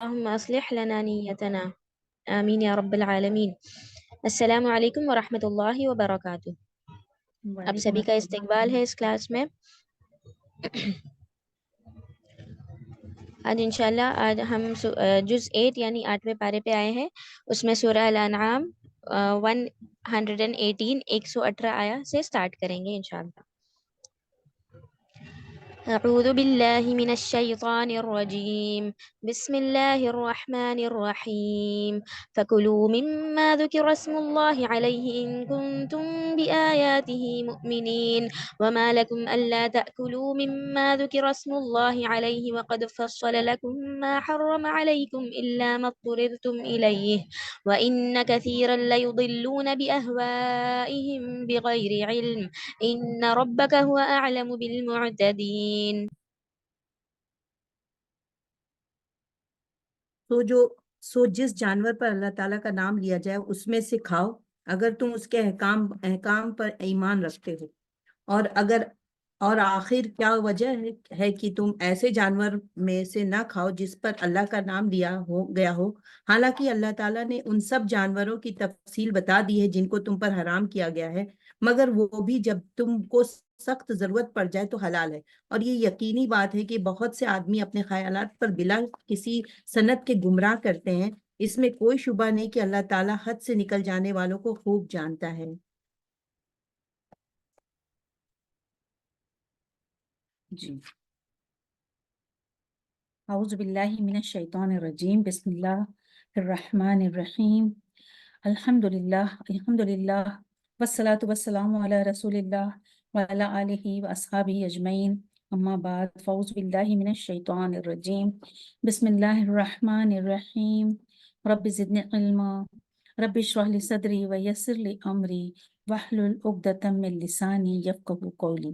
اللهم أصلح لنا نيتنا آمین یا رب العالمین۔ السلام علیکم ورحمۃ اللہ وبرکاتہ۔ آپ وعلیکم سبھی کا السلام۔ استقبال ہے اس کلاس میں۔ آج ہم جز 8 یعنی 8ویں پارے پہ آئے ہیں۔ اس میں سورہ الانعام 118 118 آیا سے سٹارٹ کریں گے انشاءاللہ۔ اعوذ باللہ من الشیطان الرجیم، بسم اللہ الرحمن الرحیم۔ فکلوا مما ذکر اسم اللہ علیہ ان کنتم بآیاتہ مؤمنین، وما لکم الا تأکلوا مما ذکر اسم اللہ علیہ وقد فصل لکم ما حرم علیکم الا ما اضطررتم الیہ، وان کثیرا لیضلون بأہوائہم بغیر علم، ان ربک هو اعلم بالمعتدین۔ سو جس جانور پر اللہ تعالیٰ کا نام لیا جائے اس میں سے کھاؤ اگر تم اس کے احکام پر ایمان رکھتے ہو، اور آخر کیا وجہ ہے کہ تم ایسے جانور میں سے نہ کھاؤ جس پر اللہ کا نام لیا گیا ہو، حالانکہ اللہ تعالیٰ نے ان سب جانوروں کی تفصیل بتا دی ہے جن کو تم پر حرام کیا گیا ہے، مگر وہ بھی جب تم کو سخت ضرورت پڑ جائے تو حلال ہے۔ اور یہ یقینی بات ہے کہ بہت سے آدمی اپنے خیالات پر بلا کسی سند کے گمراہ کرتے ہیں، اس میں کوئی شبہ نہیں کہ اللہ تعالیٰ حد سے نکل جانے والوں کو خوب جانتا ہے۔ جی، اعوذ باللہ من الشیطان الرجیم، بسم اللہ الرحمن الرحیم، الحمدللہ والصلاة والسلام علی رسول اللہ وعلی آلہ واصحابہ اجمعین، اما بعد، فاعوذ باللہ من الشیطان الرجیم، بسم اللہ الرحمن الرحیم، رب زدنی علما، رب اشرح لی صدری ویسر لی امری واحلل عقدۃ من لسانی یفقہوا قولی،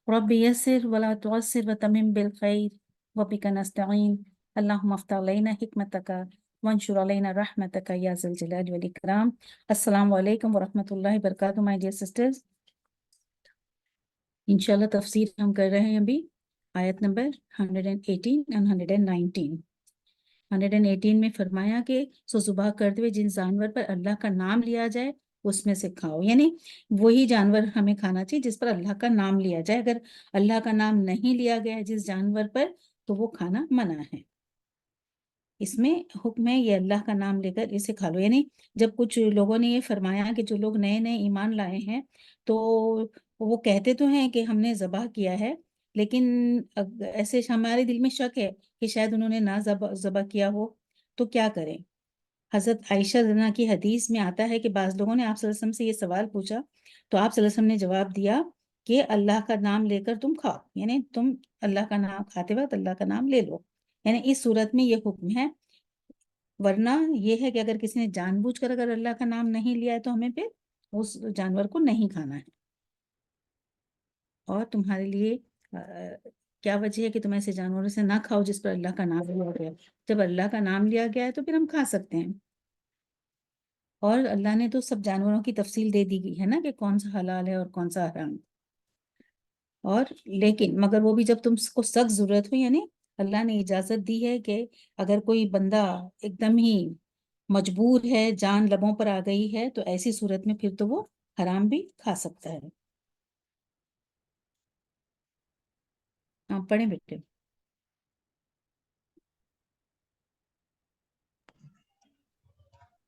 رب یسر ولا تعسر وتمم بالخیر وبک نستعین، اللہم افتح علینا حکمتک وانشر علینا رحمتک یا ذا الجلال والاکرام۔ السلام علیکم ورحمۃ اللہ وبرکاتہ مائی ڈیئر سسٹرز۔ انشاءاللہ تفسیر ہم کر رہے ہیں ابھی آیت نمبر 118 and 119۔ 118 میں فرمایا کہ سو ذبح کرتے ہوئے جن جانور پر اللہ کا نام لیا جائے اس میں سے کھاؤ، یعنی وہی جانور ہمیں کھانا چاہیے جس پر اللہ کا نام لیا جائے۔ اگر اللہ کا نام نہیں لیا گیا ہے جس جانور پر تو وہ کھانا منع ہے۔ اس میں حکم ہے یہ اللہ کا نام لے کر اسے کھا لو، یعنی جب کچھ لوگوں نے یہ فرمایا کہ جو لوگ نئے نئے ایمان لائے ہیں تو وہ کہتے تو ہیں کہ ہم نے ذبح کیا ہے، لیکن ایسے ہمارے دل میں شک ہے کہ شاید انہوں نے نہ ذبح کیا ہو، تو کیا کریں؟ حضرت عائشہ رضی کی حدیث میں آتا ہے کہ بعض لوگوں نے آپ صلی اللہ علیہ وسلم سے یہ سوال پوچھا تو آپ صلی اللہ علیہ وسلم نے جواب دیا کہ اللہ کا نام لے کر تم کھاؤ، یعنی تم اللہ کا نام کھاتے وقت اللہ کا نام لے لو، یعنی اس صورت میں یہ حکم ہے۔ ورنہ یہ ہے کہ اگر کسی نے جان بوجھ کر اگر اللہ کا نام نہیں لیا ہے تو ہمیں پھر اس جانور کو نہیں کھانا ہے۔ اور تمہارے لیے کیا وجہ ہے کہ تم ایسے جانوروں سے نہ کھاؤ جس پر اللہ کا نام لیا گیا؟ جب اللہ کا نام لیا گیا ہے تو پھر ہم کھا سکتے ہیں، اور اللہ نے تو سب جانوروں کی تفصیل دے دی گئی ہے نا کہ کون سا حلال ہے اور کون سا حرام۔ اور لیکن مگر وہ بھی جب تم کو سخت ضرورت ہو، یعنی اللہ نے اجازت دی ہے کہ اگر کوئی بندہ ایک دم ہی مجبور ہے، جان لبوں پر آ گئی ہے، تو ایسی صورت میں پھر تو وہ حرام بھی کھا سکتا ہے۔ ہاں پڑھیں بیٹے۔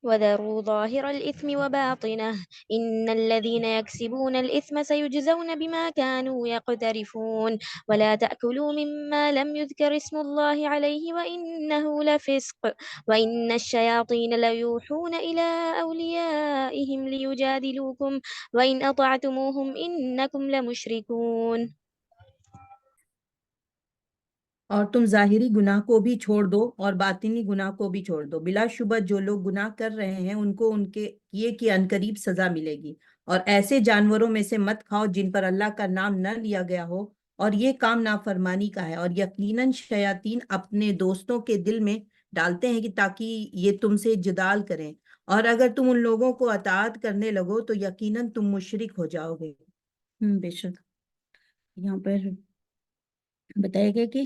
وذروا ظاهر الإثم وباطنه إن الذين يكسبون الإثم سيجزون بما كانوا يقترفون ولا تأكلوا مما لم يذكر اسم الله عليه وإنه لفسق وإن الشياطين ليوحون إلى أوليائهم ليجادلوكم وإن أطعتموهم إنكم لمشركون۔ اور تم ظاہری گناہ کو بھی چھوڑ دو اور باطنی گناہ کو بھی چھوڑ دو، بلا شبہ جو لوگ گناہ کر رہے ہیں ان کو ان کے کیے کی عنقریب سزا ملے گی۔ اور ایسے جانوروں میں سے مت کھاؤ جن پر اللہ کا نام نہ لیا گیا ہو، اور یہ کام نافرمانی کا ہے، اور یقیناً شیاطین اپنے دوستوں کے دل میں ڈالتے ہیں کہ تاکہ یہ تم سے جدال کریں، اور اگر تم ان لوگوں کو اطاعت کرنے لگو تو یقیناً تم مشرک ہو جاؤ گے۔ بے شک یہاں پر بتایا گیا کہ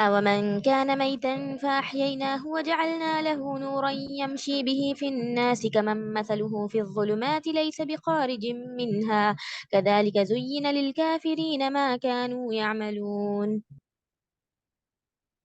أومن كان ميتا فأحييناه وجعلنا له نورا يمشي به في الناس كمن مثله في الظلمات ليس بخارج منها كذلك زين للكافرين ما كانوا يعملون।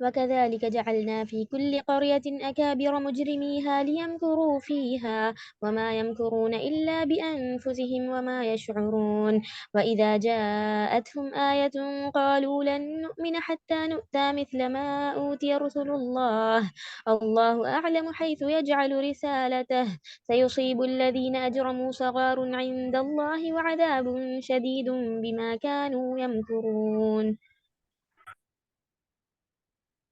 وكذلك جعلنا في كل قرية أكابر مجرميها ليمكروا فيها وما يمكرون إلا بأنفسهم وما يشعرون وإذا جاءتهم آية قالوا لن نؤمن حتى نؤتى مثل ما أوتي رسل الله الله أعلم حيث يجعل رسالته سيصيب الذين أجرموا صغار عند الله وعذاب شديد بما كانوا يمكرون।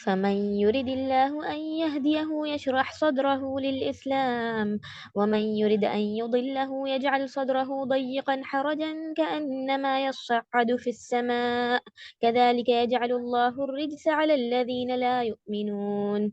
فمن يرد الله أن يهديه يشرح صدره للإسلام ومن يرد أن يضله يجعل صدره ضيقا حرجا كأنما يصعد في السماء كذلك يجعل الله الرجس على الذين لا يؤمنون।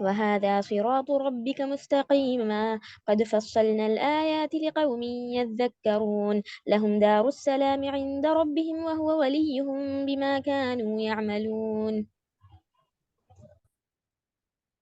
وهذا صراط ربك مستقيما قد فصلنا الآيات لقوم يذكرون لهم دار السلام عند ربهم وهو وليهم بما كانوا يعملون।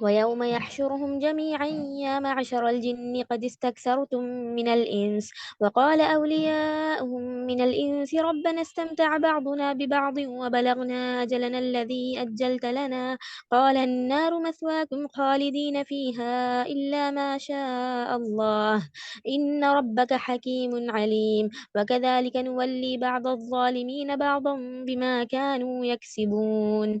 ويوم يحشرهم جميعا يا معشر الجن قد استكثرتم من الإنس وقال أولياؤهم من الإنس ربنا استمتع بعضنا ببعض وبلغنا أجلنا الذي أجلت لنا قال النار مثواكم خالدين فيها إلا ما شاء الله إن ربك حكيم عليم وكذلك نولي بعض الظالمين بعضا بما كانوا يكسبون.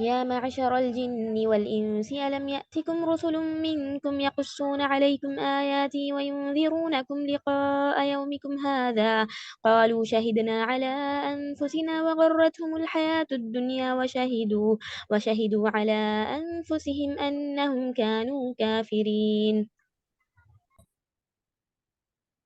يا معشر الجن والإنس ألم يأتكم رسل منكم يقصون عليكم آياتي وينذرونكم لقاء يومكم هذا قالوا شهدنا على أنفسنا وغرتهم الحياة الدنيا وشهدوا على أنفسهم أنهم كانوا كافرين.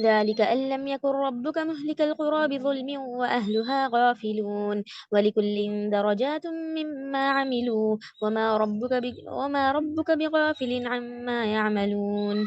ذلك أن لم يكن ربك مهلك القرى بظلم وأهلها غافلون ولكل درجات مما عملوا وما ربك بغافل عما يعملون.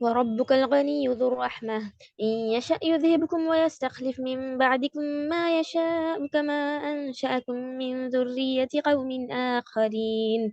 وربك الغني ذو الرحمة إن يشأ يذهبكم ويستخلف من بعدكم ما يشاء كما أنشأكم من ذرية قوم آخرين.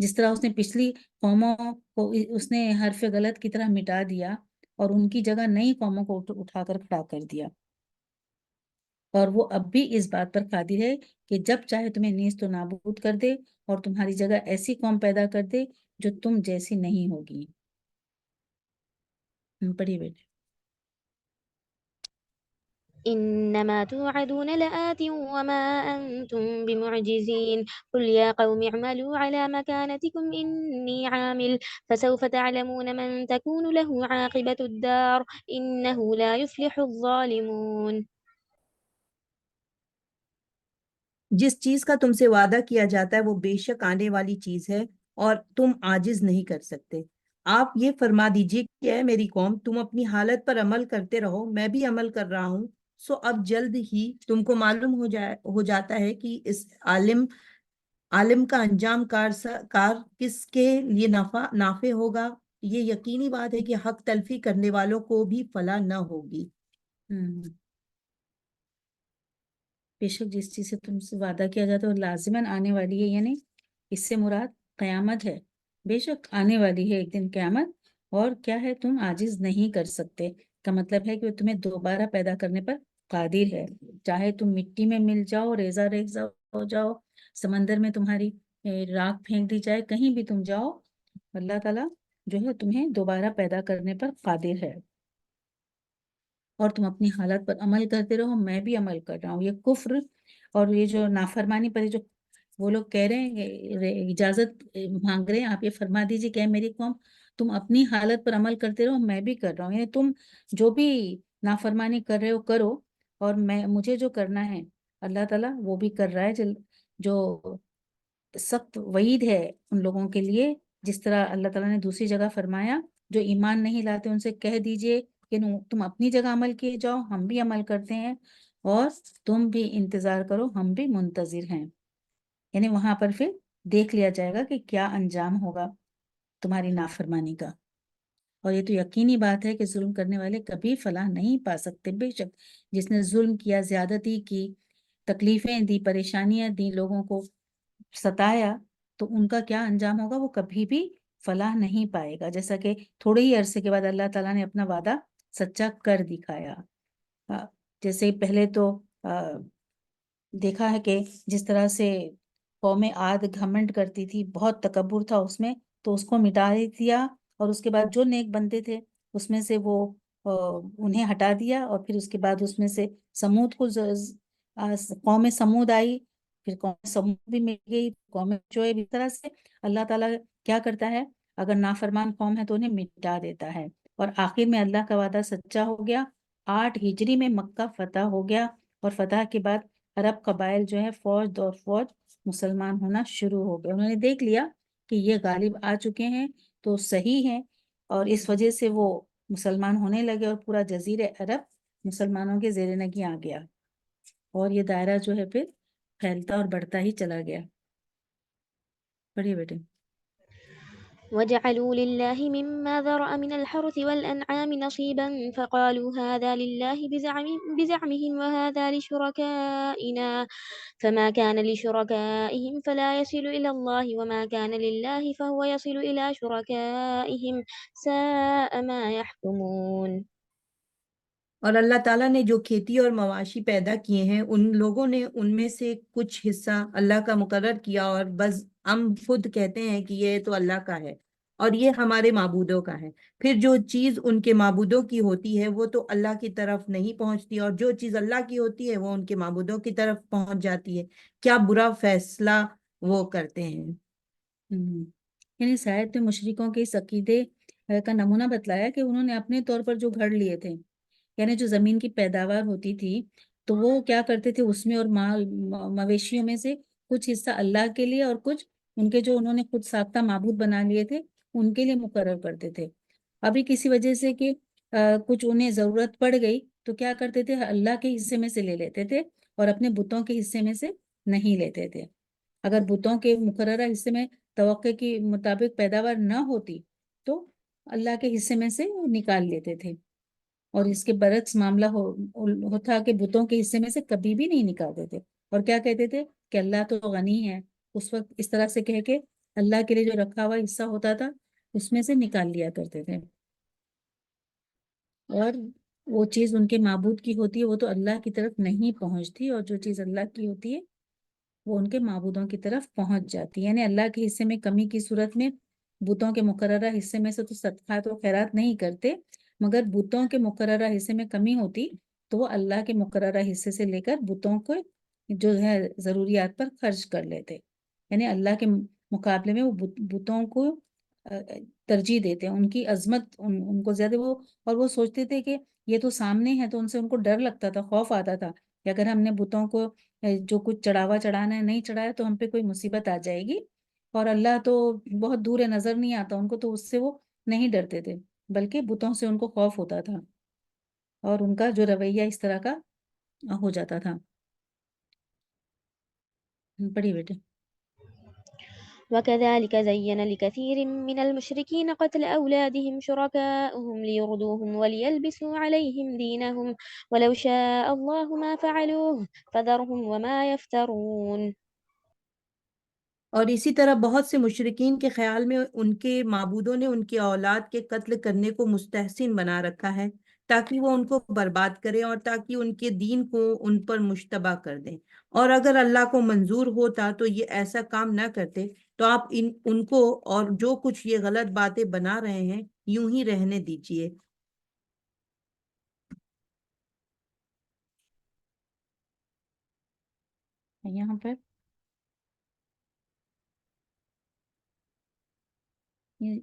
جس طرح اس نے پچھلی قوموں کو اس نے حرف غلط کی طرح مٹا دیا اور ان کی جگہ نئی قوموں کو اٹھا کر کھڑا کر دیا، اور وہ اب بھی اس بات پر قادر ہے کہ جب چاہے تمہیں نیست و نابود کر دے اور تمہاری جگہ ایسی قوم پیدا کر دے جو تم جیسی نہیں ہوگی۔ پڑھیے بیٹے۔ إنما توعدون لآت وما أنتم بمعجزين قل يا قوم اعملوا على مكانتكم إني عامل فسوف تعلمون من تكون له عاقبة الدار إنه لا يفلح الظالمون۔ جس چیز کا تم سے وعدہ کیا جاتا ہے وہ بے شک آنے والی چیز ہے اور تم عاجز نہیں کر سکتے۔ آپ یہ فرما دیجئے کہ اے میری قوم، تم اپنی حالت پر عمل کرتے رہو، میں بھی عمل کر رہا ہوں، سو اب جلد ہی تم کو معلوم ہو جاتا ہے کہ اس عالم کا انجام کار کس کے لیے نافع ہوگا۔ یہ یقینی بات ہے کہ حق تلفی کرنے والوں کو بھی فلاح نہ ہوگی۔ بے شک جس چیز سے تم سے وعدہ کیا جاتا ہے وہ لازماً آنے والی ہے، یعنی اس سے مراد قیامت ہے۔ بے شک آنے والی ہے ایک دن قیامت، اور کیا ہے، تم عاجز نہیں کر سکتے کا مطلب ہے کہ وہ تمہیں دوبارہ پیدا کرنے پر قادر ہے، چاہے تم مٹی میں مل جاؤ، ریزہ ریزہ ہو جاؤ، سمندر میں تمہاری راکھ پھینک دی جائے، کہیں بھی تم جاؤ، اللہ تعالیٰ جو ہے تمہیں دوبارہ پیدا کرنے پر قادر ہے، اور تم اپنی حالت پر عمل کرتے رہو، میں بھی عمل کر رہا ہوں۔ یہ کفر اور یہ جو نافرمانی پر جو وہ لوگ کہہ رہے ہیں، اجازت مانگ رہے ہیں، آپ یہ فرما دیجیے کہ اے میری قوم، تم اپنی حالت پر عمل کرتے رہو، میں بھی کر رہا ہوں، یعنی تم جو بھی نافرمانی کر رہے ہو کرو، اور مجھے جو کرنا ہے اللہ تعالیٰ وہ بھی کر رہا ہے۔ جو سخت وعید ہے ان لوگوں کے لیے، جس طرح اللہ تعالیٰ نے دوسری جگہ فرمایا، جو ایمان نہیں لاتے ان سے کہہ دیجئے کہ تم اپنی جگہ عمل کیے جاؤ، ہم بھی عمل کرتے ہیں، اور تم بھی انتظار کرو، ہم بھی منتظر ہیں۔ یعنی وہاں پر پھر دیکھ لیا جائے گا کہ کیا انجام ہوگا تمہاری نافرمانی کا، اور یہ تو یقینی بات ہے کہ ظلم کرنے والے کبھی فلاح نہیں پا سکتے۔ بے شک جس نے ظلم کیا، زیادتی کی، تکلیفیں دی، پریشانیاں دی، لوگوں کو ستایا، تو ان کا کیا انجام ہوگا، وہ کبھی بھی فلاح نہیں پائے گا، جیسا کہ تھوڑے ہی عرصے کے بعد اللہ تعالیٰ نے اپنا وعدہ سچا کر دکھایا۔ جیسے پہلے تو دیکھا ہے کہ جس طرح سے قوم عاد گھمنڈ کرتی تھی، بہت تکبر تھا اس میں، تو اس کو مٹا دیا، اور اس کے بعد جو نیک بندے تھے اس میں سے وہ انہیں ہٹا دیا، اور پھر اس کے بعد اس میں سے سمود کو قوم سمود آئی، پھر قوم سمود بھی مل گئی، قوم شعیب، اس طرح سے اللہ تعالیٰ کیا کرتا ہے، اگر نافرمان قوم ہے تو انہیں مٹا دیتا ہے، اور آخر میں اللہ کا وعدہ سچا ہو گیا۔ 8 ہجری میں مکہ فتح ہو گیا، اور فتح کے بعد عرب قبائل جو ہے فوج دور فوج مسلمان ہونا شروع ہو گئے، انہوں نے دیکھ لیا کہ یہ غالب آ چکے ہیں تو صحیح ہے، اور اس وجہ سے وہ مسلمان ہونے لگے، اور پورا جزیرہ عرب مسلمانوں کے زیر نگیں آ گیا، اور یہ دائرہ جو ہے پھر پھیلتا اور بڑھتا ہی چلا گیا۔ پڑھیے بیٹے۔ وجعلوا لله مما ذرأ من الحرث والأنعام نصيبا فقالوا هذا لله بزعمهم وهذا لشركائنا فما كان لشركائهم فلا يصل إلى الله وما كان لله فهو يصل إلى شركائهم ساء ما يحكمون۔ اور اللہ تعالیٰ نے جو کھیتی اور مواشی پیدا کیے ہیں، ان لوگوں نے ان میں سے کچھ حصہ اللہ کا مقرر کیا، اور بس ہم خود کہتے ہیں کہ یہ تو اللہ کا ہے اور یہ ہمارے معبودوں کا ہے۔ پھر جو چیز ان کے معبودوں کی ہوتی ہے وہ تو اللہ کی طرف نہیں پہنچتی، اور جو چیز اللہ کی ہوتی ہے وہ ان کے معبودوں کی طرف پہنچ جاتی ہے۔ کیا برا فیصلہ وہ کرتے ہیں۔ یعنی شاید مشرکوں کے اس عقیدے کا نمونہ بتلایا کہ انہوں نے اپنے طور پر جو گھڑ لیے تھے، یعنی جو زمین کی پیداوار ہوتی تھی تو وہ کیا کرتے تھے، اس میں اور مال مویشیوں میں سے کچھ حصہ اللہ کے لیے اور کچھ ان کے جو انہوں نے خود ساختہ معبود بنا لیے تھے ان کے لیے مقرر کرتے تھے۔ ابھی کسی وجہ سے کہ کچھ انہیں ضرورت پڑ گئی تو کیا کرتے تھے، اللہ کے حصے میں سے لے لیتے تھے اور اپنے بتوں کے حصے میں سے نہیں لیتے تھے۔ اگر بتوں کے مقررہ حصے میں توقع کی مطابق پیداوار نہ ہوتی تو اللہ کے حصے میں سے نکال لیتے تھے، اور اس کے برعکس معاملہ ہوتا کہ بتوں کے حصے میں سے کبھی بھی نہیں نکالتے تھے، اور کیا کہتے تھے کہ اللہ تو غنی ہے، اس وقت اس طرح سے کہہ کے اللہ کے لیے جو رکھا ہوا حصہ ہوتا تھا اس میں سے نکال لیا کرتے تھے، اور وہ چیز ان کے معبود کی ہوتی ہے وہ تو اللہ کی طرف نہیں پہنچتی، اور جو چیز اللہ کی ہوتی ہے وہ ان کے معبودوں کی طرف پہنچ جاتی ہے۔ یعنی اللہ کے حصے میں کمی کی صورت میں بتوں کے مقررہ حصے میں سے تو صدقات و خیرات نہیں کرتے، مگر بتوں کے مقررہ حصے میں کمی ہوتی تو وہ اللہ کے مقررہ حصے سے لے کر بتوں کو جو ہے ضروریات پر خرچ کر لیتے، یعنی اللہ کے مقابلے میں وہ بتوں کو ترجیح دیتے، ان کی عظمت ان کو زیادہ اور وہ سوچتے تھے کہ یہ تو سامنے ہے، تو ان سے ان کو ڈر لگتا تھا، خوف آتا تھا کہ اگر ہم نے بتوں کو جو کچھ چڑھاوا چڑھانا ہے نہیں چڑھایا تو ہم پہ کوئی مصیبت آ جائے گی، اور اللہ تو بہت دور ہے، نظر نہیں آتا ان کو، تو اس سے وہ نہیں ڈرتے تھے بلکہ بتوں سے ان کو خوف ہوتا تھا، اور ان کا جو رویہ اس طرح کا ہو جاتا تھا۔ پڑھی بیٹے۔ وكذلك زين لكثير من المشركين قتل أولادهم شركاؤهم ليردوهم وليلبسوا عليهم دينهم ولو شاء الله ما فعلوه فذرهم وما يفترون۔ اور اسی طرح بہت سے مشرکین کے خیال میں ان کے معبودوں نے ان کی اولاد کے قتل کرنے کو مستحسن بنا رکھا ہے تاکہ وہ ان کو برباد کریں اور تاکہ ان کے دین کو ان پر مشتبہ کر دیں، اور اگر اللہ کو منظور ہوتا تو یہ ایسا کام نہ کرتے، تو آپ ان کو اور جو کچھ یہ غلط باتیں بنا رہے ہیں یوں ہی رہنے دیجئے۔ یہاں پر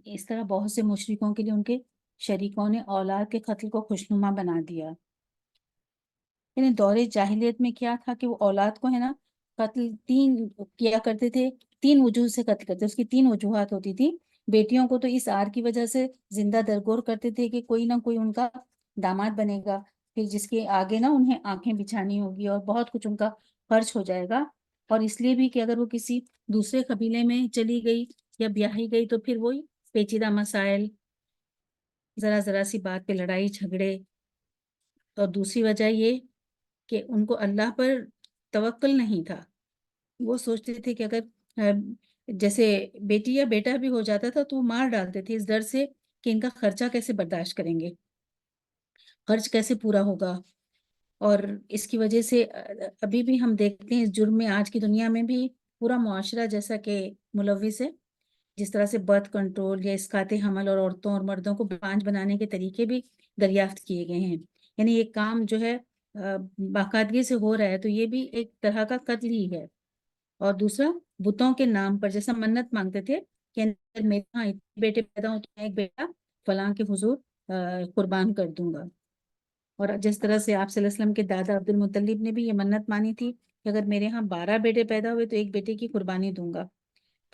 اس طرح بہت سے مشرکوں کے لیے ان کے شریکوں نے اولاد کے قتل کو خوشنما بنا دیا۔ یعنی دور جاہلیت میں کیا تھا کہ وہ اولاد کو ہے نا قتل تین کیا کرتے تھے، تین وجوہ سے قتل کرتے، اس کی تین وجوہات ہوتی تھی۔ بیٹیوں کو تو اس آر کی وجہ سے زندہ درگور کرتے تھے کہ کوئی نہ کوئی ان کا داماد بنے گا، پھر جس کے آگے نا انہیں آنکھیں بچھانی ہوگی اور بہت کچھ ان کا خرچ ہو جائے گا، اور اس لیے بھی کہ اگر وہ کسی دوسرے قبیلے میں چلی گئی یا بیاہی گئی تو پھر وہی پیچیدہ مسائل، ذرا ذرا سی بات پہ لڑائی جھگڑے، اور دوسری وجہ یہ کہ ان کو اللہ پر توکل نہیں تھا، وہ سوچتے تھے کہ اگر جیسے بیٹی یا بیٹا بھی ہو جاتا تھا تو وہ مار ڈالتے تھے اس ڈر سے کہ ان کا خرچہ کیسے برداشت کریں گے، خرچ کیسے پورا ہوگا، اور اس کی وجہ سے ابھی بھی ہم دیکھتے ہیں اس جرم میں آج کی دنیا میں بھی پورا معاشرہ جیسا کہ ملوث ہے، جس طرح سے برتھ کنٹرول یا اسقاط حمل اور عورتوں اور مردوں کو بانجھ بنانے کے طریقے بھی دریافت کیے گئے ہیں، یعنی یہ کام جو ہے باقاعدگی سے ہو رہا ہے، تو یہ بھی ایک طرح کا قتل ہی ہے۔ اور دوسرا بتوں کے نام پر جیسا منت مانگتے تھے کہ میرے ہاں بیٹے پیدا ہوں تو میں ایک بیٹا فلاں کے حضور قربان کر دوں گا، اور جس طرح سے آپ صلی اللہ علیہ وسلم کے دادا عبد المطلب نے بھی یہ منت مانی تھی کہ اگر میرے ہاں 12 بیٹے پیدا ہوئے تو ایک بیٹے کی قربانی دوں گا،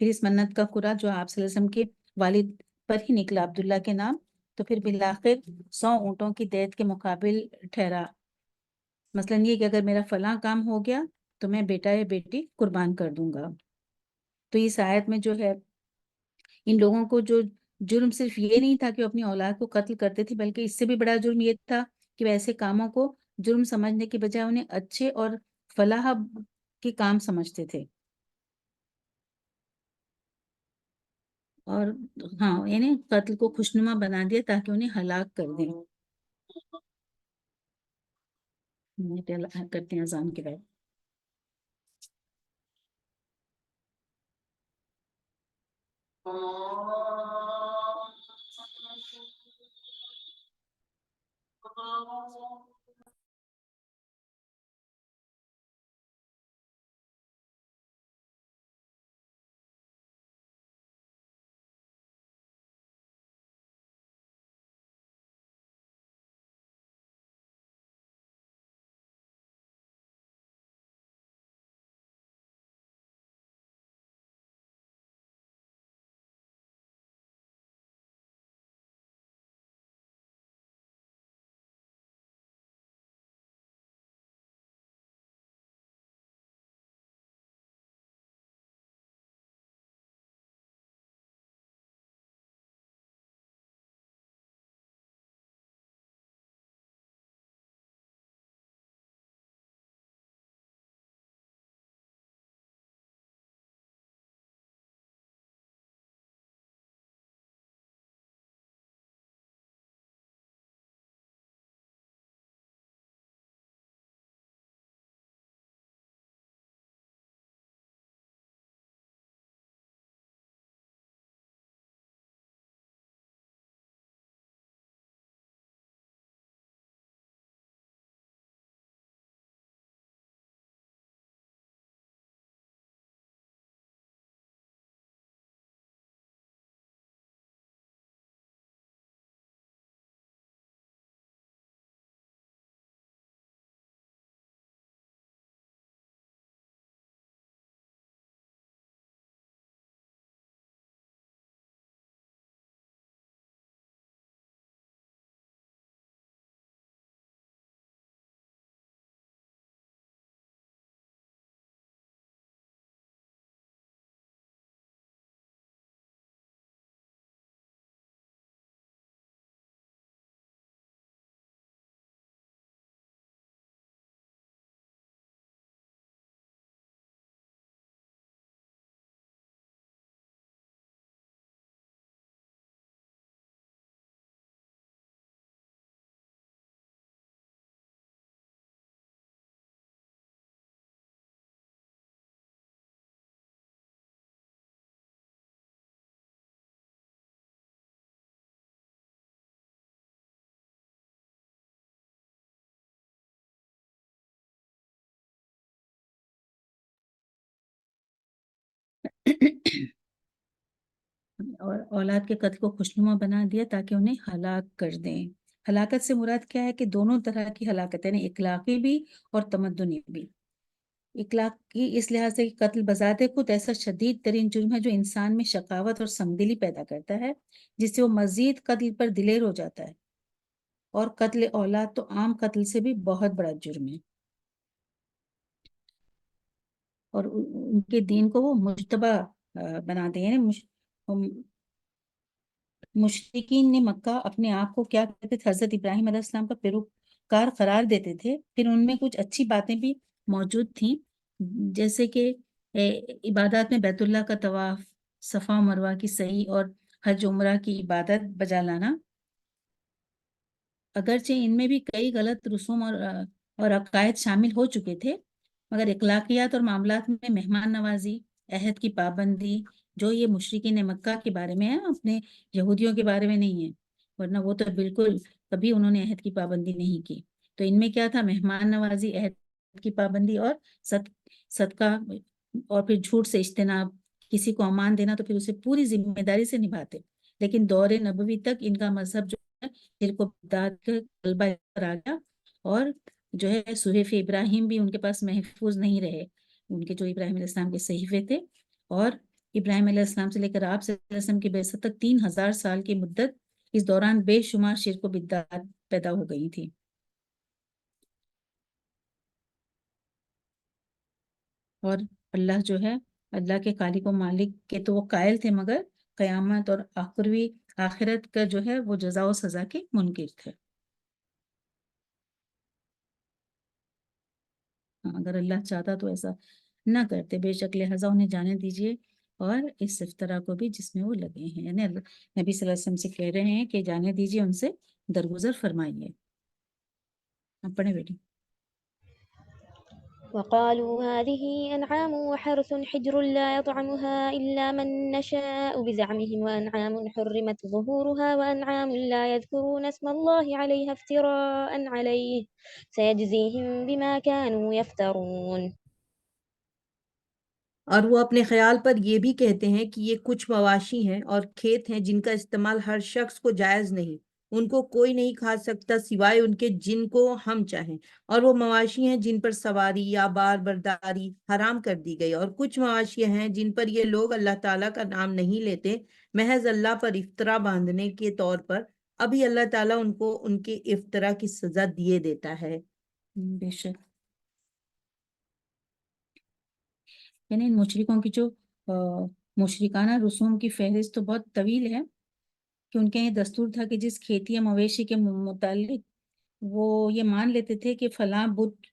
پھر اس منت کا قرا جو آپ صلی اللہ علیہ وسلم کے والد پر ہی نکلا عبداللہ کے نام، تو پھر بالآخر 100 اونٹوں کی دیت کے مقابل ٹھہرا، مثلا یہ کہ اگر میرا فلاں کام ہو گیا تو میں بیٹا یا بیٹی قربان کر دوں گا۔ تو اس آیت میں جو ہے ان لوگوں کو جو جرم صرف یہ نہیں تھا کہ وہ اپنی اولاد کو قتل کرتے تھے، بلکہ اس سے بھی بڑا جرم یہ تھا کہ وہ ایسے کاموں کو جرم سمجھنے کے بجائے انہیں اچھے اور فلاح کے کام سمجھتے تھے، اور ہاں یعنی قتل کو خوشنما بنا دیا تاکہ انہیں ہلاک کر دیں۔ کرتے ہیں اذان کے بعد۔ اور اولاد کے قتل کو خوشنما بنا دیا تاکہ انہیں ہلاک کر دیں. ہلاکت سے مراد کیا ہے کہ دونوں طرح کی ہلاکت، یعنی اخلاقی بھی اور تمدنی بھی. اخلاقی اس لحاظ سے قتل بذات خود ایسا شدید ترین جرم ہے جو انسان میں شقاوت اور سنگدلی پیدا کرتا ہے، جس سے وہ مزید قتل پر دلیر ہو جاتا ہے. اور قتل اولاد تو عام قتل سے بھی بہت بڑا جرم ہے. اور ان کے دین کو وہ مجتبی بناتے ہیں. مشرکین نے مکہ اپنے آپ کو کیا کہتے تھے؟ حضرت ابراہیم علیہ السلام کا پیروکار قرار دیتے تھے. پھر ان میں کچھ اچھی باتیں بھی موجود تھیں، جیسے کہ عبادات میں بیت اللہ کا طواف، صفا و مروہ کی سعی اور حج عمرہ کی عبادت بجا لانا. اگرچہ ان میں بھی کئی غلط رسوم اور عقائد شامل ہو چکے تھے، مگر اخلاقیات اور معاملات میں مہمان نوازی، عہد کی پابندی، جو یہ مشرکین مکہ کے بارے میں ہے، اپنے یہودیوں کے بارے میں نہیں ہے، ورنہ وہ تو بالکل کبھی انہوں نے عہد کی پابندی نہیں کی. تو ان میں کیا تھا؟ مہمان نوازی، عہد کی پابندی اور صدقہ، اور پھر جھوٹ سے اجتناب. کسی کو امان دینا تو پھر اسے پوری ذمہ داری سے نبھاتے. لیکن دور نبوی تک ان کا مذہب جو ہے شرک و بدعت کا غلبہ پر آ گیا، اور جو ہے صحیفے ابراہیم بھی ان کے پاس محفوظ نہیں رہے. ان کے جو ابراہیم علیہ السلام کے صحیفے تھے، اور ابراہیم علیہ السلام سے لے کر آپ صلی اللہ علیہ وسلم کی بعثت تک 3000 سال کی مدت، اس دوران بے شمار شرک و بدعت پیدا ہو گئی تھی. اور اللہ جو ہے، اللہ کے خالق و مالک کے تو وہ قائل تھے، مگر قیامت اور آخرت کا جو ہے وہ جزا و سزا کے منکر تھے. اگر اللہ چاہتا تو ایسا نہ کرتے. بے شک لہذا انہیں جانے دیجیے، اور اس افطرا کو بھی جس میں وہ لگے ہیں. یعنی نبی صلی اللہ علیہ وسلم سے کہہ رہے ہیں کہ جانے دیجیے، ان سے درگزر فرمائیے. آپ پڑھیں بیٹی. وقالوا هذه أنعام وحرث حجر لا يطعمها إلا من نشاء بزعمهم وأنعام حرمت ظهورها وأنعام لا يذكرون اسم الله عليها افتراء عليه سيجزيهم بما كانوا يفترون. اور وہ اپنے خیال پر یہ بھی کہتے ہیں کہ یہ کچھ مواشی ہیں اور کھیت ہیں جن کا استعمال ہر شخص کو جائز نہیں، ان کو کوئی نہیں کھا سکتا سوائے ان کے جن کو ہم چاہیں. اور وہ مواشی ہیں جن پر سواری یا بار برداری حرام کر دی گئی، اور کچھ مواشی ہیں جن پر یہ لوگ اللہ تعالیٰ کا نام نہیں لیتے، محض اللہ پر افطرا باندھنے کے طور پر. ابھی اللہ تعالیٰ ان کو ان کے افطرا کی سزا دیے دیتا ہے. بے شک. یعنی ان مشرکوں کی جو مشرکانہ رسوم کی فہرست تو بہت طویل ہے، کہ ان کے یہ دستور تھا کہ جس کھیتی یا مویشی کے متعلق وہ یہ مان لیتے تھے کہ فلاں بت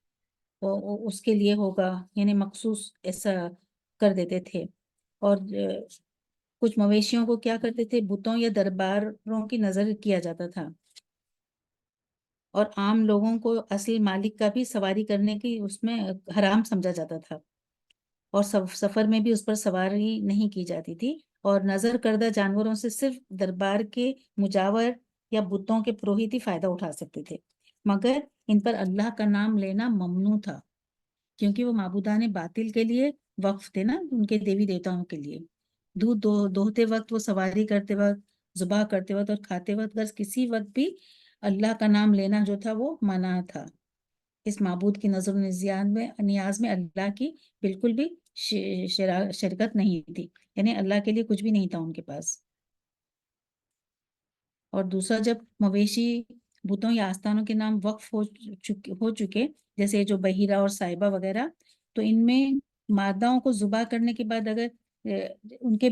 اس کے لیے ہوگا، یعنی مخصوص ایسا کر دیتے تھے. اور کچھ مویشیوں کو کیا کرتے تھے؟ بتوں یا درباروں کی نظر کیا جاتا تھا، اور عام لوگوں کو اصل مالک کا بھی سواری کرنے کی اس میں حرام سمجھا جاتا تھا، اور سفر میں بھی اس پر سواری نہیں کی جاتی تھی. اور نظر کردہ جانوروں سے صرف دربار کے مجاور یا بتوں کے پروہت ہی فائدہ اٹھا سکتے تھے، مگر ان پر اللہ کا نام لینا ممنوع تھا، کیونکہ وہ معبودان باطل کے لیے وقف تھے نا، ان کے دیوی دیوتاؤں کے لیے. دودھ دوہتے وقت، وہ سواری کرتے وقت، ذبح کرتے وقت اور کھاتے وقت، بس کسی وقت بھی اللہ کا نام لینا جو تھا وہ منع تھا. اس معبود کی نظر و نیاز میں اللہ کی بالکل بھی شرکت نہیں تھی، یعنی اللہ کے لیے کچھ بھی نہیں تھا ان کے پاس. اور دوسرا، جب مویشی بتوں یا آستانوں کے نام وقف ہو چکے، جیسے جو بحیرہ اور صاحبہ وغیرہ، تو ان میں ماداؤں کو ذبح کرنے کے بعد اگر ان کے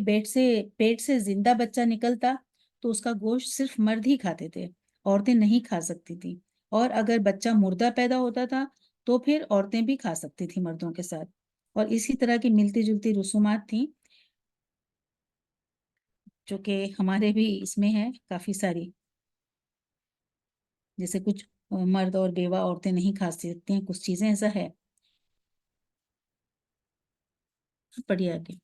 پیٹ سے زندہ بچہ نکلتا تو اس کا گوشت صرف مرد ہی کھاتے تھے، عورتیں نہیں کھا سکتی تھی. اور اگر بچہ مردہ پیدا ہوتا تھا تو پھر عورتیں بھی کھا سکتی تھی مردوں کے ساتھ. اور اسی طرح کی ملتی جلتی رسومات تھیں، جو کہ ہمارے بھی اس میں ہے کافی ساری. جیسے کچھ مرد اور بیوہ عورتیں نہیں کھا سکتی ہیں، کچھ چیزیں ایسا ہے. پڑھیے آگے.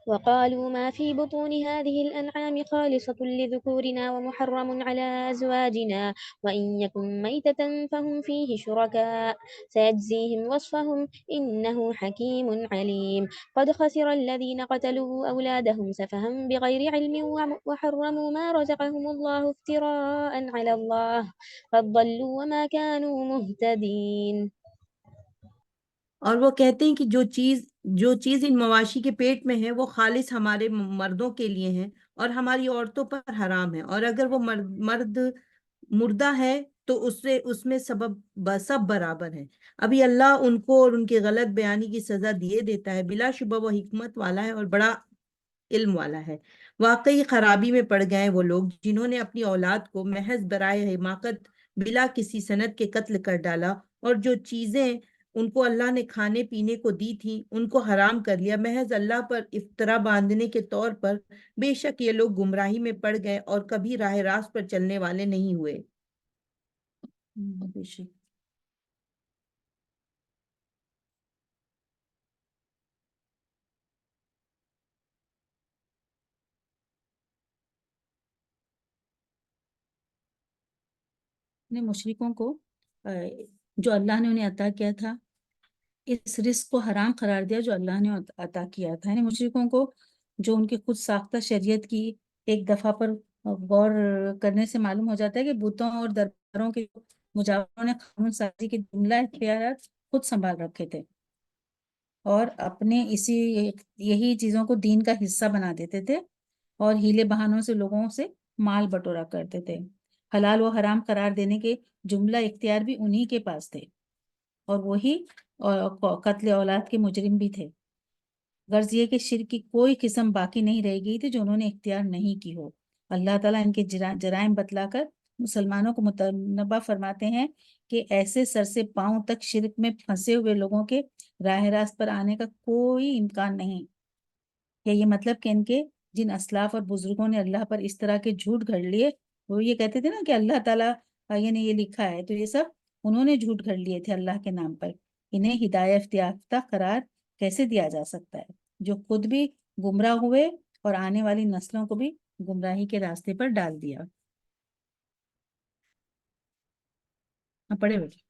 وقالوا ما في بطون هذه الأنعام خالصة لذكورنا ومحرم على أزواجنا وإن يكن ميتة فهم فيه شركاء سيجزيهم وصفهم إنه حكيم عليم قد خسر الذين قتلوا أولادهم سفها بغير علم وحرموا ما رزقهم الله افتراء على الله قد ضلوا وما كانوا مهتدين. اور وہ کہتے ہیں کہ جو چیز ان مواشی کے پیٹ میں ہے وہ خالص ہمارے مردوں کے لیے ہیں اور ہماری عورتوں پر حرام ہے، اور اگر وہ مرد مردہ ہے تو اس میں سب برابر ہے۔ ابھی اللہ ان کو اور ان کی غلط بیانی کی سزا دیے دیتا ہے، بلا شبہ وہ حکمت والا ہے اور بڑا علم والا ہے۔ واقعی خرابی میں پڑ گئے وہ لوگ جنہوں نے اپنی اولاد کو محض برائے حماقت بلا کسی سند کے قتل کر ڈالا، اور جو چیزیں ان کو اللہ نے کھانے پینے کو دی تھی ان کو حرام کر لیا محض اللہ پر افطرا باندھنے کے طور پر۔ بے شک یہ لوگ گمراہی میں پڑ گئے اور کبھی راہ راست پر چلنے والے نہیں ہوئے۔ بے شک مشرکوں کو جو اللہ نے انہیں عطا کیا تھا اس رزق کو حرام قرار دیا جو اللہ نے عطا کیا تھا، یعنی مشرکوں کو جو ان کی خود ساختہ شریعت کی ایک دفعہ پر غور کرنے سے معلوم ہو جاتا ہے کہ بتوں اور درباروں کے مجاوروں نے قانون سازی کے جملہ اختیارات خود سنبھال رکھے تھے اور اپنے یہی چیزوں کو دین کا حصہ بنا دیتے تھے اور ہیلے بہانوں سے لوگوں سے مال بٹورا کرتے تھے۔ حلال و حرام قرار دینے کے جملہ اختیار بھی انہی کے پاس تھے اور وہی قتل اولاد کے مجرم بھی تھے۔ غرض یہ کہ شرک کی کوئی قسم باقی نہیں رہ گئی تھی جو انہوں نے اختیار نہیں کی ہو۔ اللہ تعالیٰ ان کے جرائم بتلا کر مسلمانوں کو متنبہ فرماتے ہیں کہ ایسے سر سے پاؤں تک شرک میں پھنسے ہوئے لوگوں کے راہ راست پر آنے کا کوئی امکان نہیں۔ یہ مطلب کہ ان کے جن اسلاف اور بزرگوں نے اللہ پر اس طرح کے جھوٹ گھڑ لیے، وہ یہ کہتے تھے نا کہ اللہ تعالیٰ نے یہ لکھا ہے، تو یہ سب انہوں نے جھوٹ گھڑ لیے تھے اللہ کے نام پر۔ انہیں ہدایت یافتہ قرار کیسے دیا جا سکتا ہے جو خود بھی گمراہ ہوئے اور آنے والی نسلوں کو بھی گمراہی کے راستے پر ڈال دیا۔ پڑھے بیٹے۔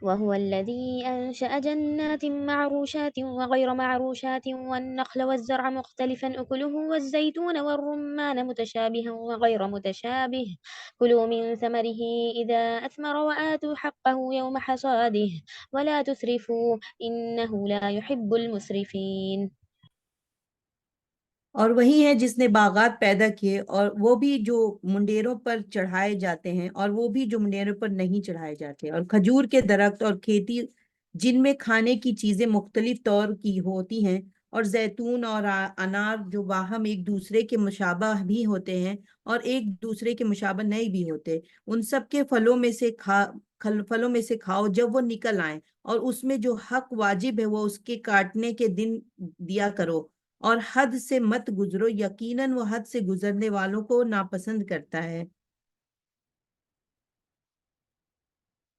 وهو الذي أنشأ جنات معروشات وغير معروشات والنخل والزرع مختلفا أكله والزيتون والرمان متشابها وغير متشابه كلوا من ثمره إذا أثمر وآتوا حقه يوم حصاده ولا تسرفوا إنه لا يحب المسرفين۔ اور وہی ہے جس نے باغات پیدا کیے اور وہ بھی جو منڈیروں پر چڑھائے جاتے ہیں اور وہ بھی جو منڈیروں پر نہیں چڑھائے جاتے، اور کھجور کے درخت اور کھیتی جن میں کھانے کی چیزیں مختلف طور کی ہوتی ہیں، اور زیتون اور انار جو باہم ایک دوسرے کے مشابہ بھی ہوتے ہیں اور ایک دوسرے کے مشابہ نہیں بھی ہوتے، ان سب کے پھلوں میں سے کھاؤ جب وہ نکل آئیں، اور اس میں جو حق واجب ہے وہ اس کے کاٹنے کے دن دیا کرو، اور حد سے مت گزرو، یقیناً وہ حد سے گزرنے والوں کو ناپسند کرتا ہے۔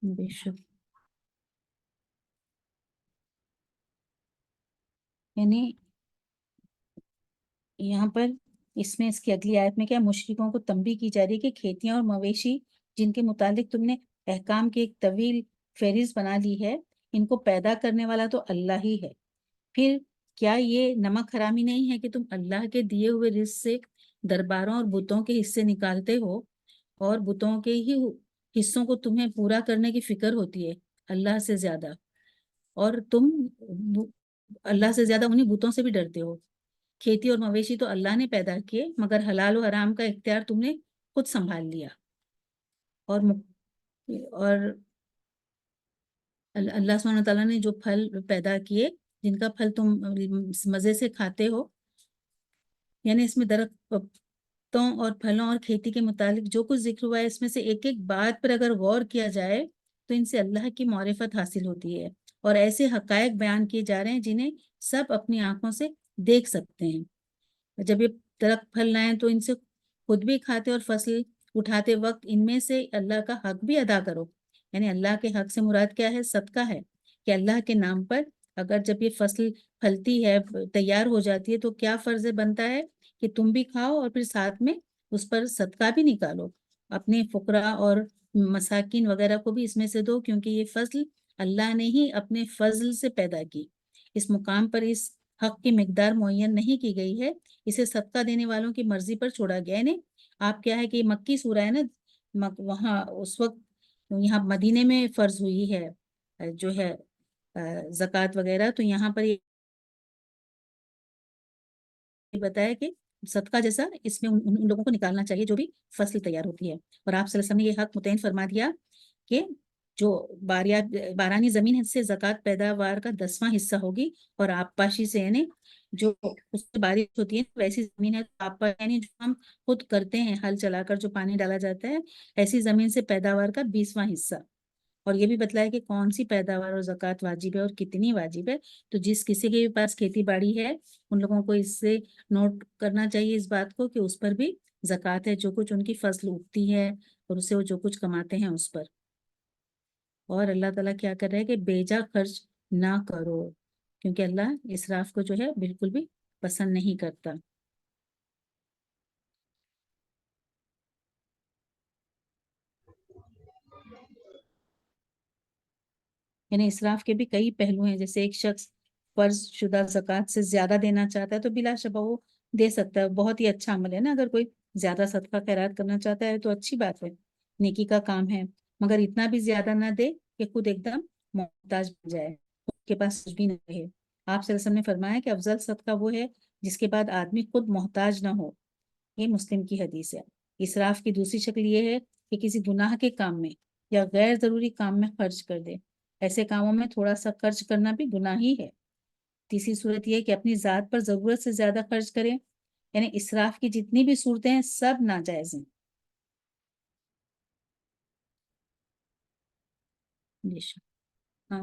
بے شک یعنی یہاں پر اس کی اگلی آیت میں کیا مشرکوں کو تنبیہ کی جا رہی ہے کہ کھیتیاں اور مویشی جن کے متعلق تم نے احکام کی ایک طویل فہرست بنا لی ہے، ان کو پیدا کرنے والا تو اللہ ہی ہے۔ پھر کیا یہ نمک حرامی نہیں ہے کہ تم اللہ کے دیے ہوئے رزق سے درباروں اور بتوں کے حصے نکالتے ہو، اور بتوں کے ہی حصوں کو تمہیں پورا کرنے کی فکر ہوتی ہے اللہ سے زیادہ، اور تم اللہ سے زیادہ انہیں بتوں سے بھی ڈرتے ہو۔ کھیتی اور مویشی تو اللہ نے پیدا کیے مگر حلال و حرام کا اختیار تم نے خود سنبھال لیا، اور اللہ سبحانہ تعالیٰ نے جو پھل پیدا کیے جن کا پھل تم مزے سے کھاتے ہو، یعنی اس میں درختوں اور پھلوں اور کھیتی کے متعلق جو کچھ ذکر ہوا ہے اس میں سے ایک ایک بات پر اگر غور کیا جائے تو ان سے اللہ کی معرفت حاصل ہوتی ہے اور ایسے حقائق بیان کیے جا رہے ہیں جنہیں سب اپنی آنکھوں سے دیکھ سکتے ہیں۔ جب یہ درخت پھل لائیں تو ان سے خود بھی کھاتے اور فصل اٹھاتے وقت ان میں سے اللہ کا حق بھی ادا کرو، یعنی اللہ کے حق سے مراد کیا ہے؟ صدقہ ہے کہ اللہ کے نام پر اگر جب یہ فصل پھلتی ہے تیار ہو جاتی ہے تو کیا فرض بنتا ہے کہ تم بھی کھاؤ اور پھر ساتھ میں اس پر صدقہ بھی نکالو، اپنے فقراء اور مساکین وغیرہ کو بھی اس میں سے دو، کیونکہ یہ فصل اللہ نے ہی اپنے فضل سے پیدا کی۔ اس مقام پر اس حق کی مقدار معین نہیں کی گئی ہے، اسے صدقہ دینے والوں کی مرضی پر چھوڑا گیا ہے۔ آپ کیا ہے کہ یہ مکی سورہ ہے نا، وہاں اس وقت یہاں مدینے میں فرض ہوئی ہے جو ہے زکوٰۃ وغیرہ، تو یہاں پر یہ بتایا کہ صدقہ جیسا اس میں ان لوگوں کو نکالنا چاہیے جو بھی فصل تیار ہوتی ہے۔ اور آپ صلی اللہ علیہ وسلم نے یہ حق متعین فرما دیا کہ جو بارانی زمین سے زکوٰۃ پیداوار کا 10واں حصہ ہوگی، اور آبپاشی سے یعنی جو اس سے بارش ہوتی ہے ویسی زمین ہے، آپ یعنی جو ہم خود کرتے ہیں ہل چلا کر جو پانی ڈالا جاتا ہے، ایسی زمین سے پیداوار کا 20واں حصہ۔ اور یہ بھی بتلایا کہ کون سی پیداوار اور زکوٰۃ واجب ہے اور کتنی واجب ہے۔ تو جس کسی کے پاس کھیتی باڑی ہے ان لوگوں کو اس سے نوٹ کرنا چاہیے اس بات کو کہ اس پر بھی زکوٰۃ ہے، جو کچھ ان کی فصل اگتی ہے اور اس سے وہ جو کچھ کماتے ہیں اس پر۔ اور اللہ تعالیٰ کیا کر رہا ہے کہ بیجا خرچ نہ کرو، کیونکہ اللہ اسراف کو جو ہے بالکل بھی پسند نہیں کرتا۔ یعنی اسراف کے بھی کئی پہلو ہیں، جیسے ایک شخص فرض شدہ زکوٰۃ سے زیادہ دینا چاہتا ہے تو بلا شبہ وہ دے سکتا ہے، بہت ہی اچھا عمل ہے نا، اگر کوئی زیادہ صدقہ خیرات کرنا چاہتا ہے تو اچھی بات ہے، نیکی کا کام ہے، مگر اتنا بھی زیادہ نہ دے کہ خود ایک دم محتاج بن جائے، اس کے پاس کچھ بھی نہ رہے۔ آپ صلی اللہ علیہ وسلم نے فرمایا کہ افضل صدقہ وہ ہے جس کے بعد آدمی خود محتاج نہ ہو، یہ مسلم کی حدیث ہے۔ اسراف کی دوسری شکل یہ ہے کہ کسی گناہ کے کام میں یا غیر ضروری کام میں خرچ کر دے، ایسے کاموں میں تھوڑا سا خرچ کرنا بھی گناہ ہی ہے۔ تیسری صورت یہ ہے کہ اپنی ذات پر ضرورت سے زیادہ خرچ کریں، یعنی اسراف کی جتنی بھی صورتیں ہیں سب ناجائز ہیں۔ ہاں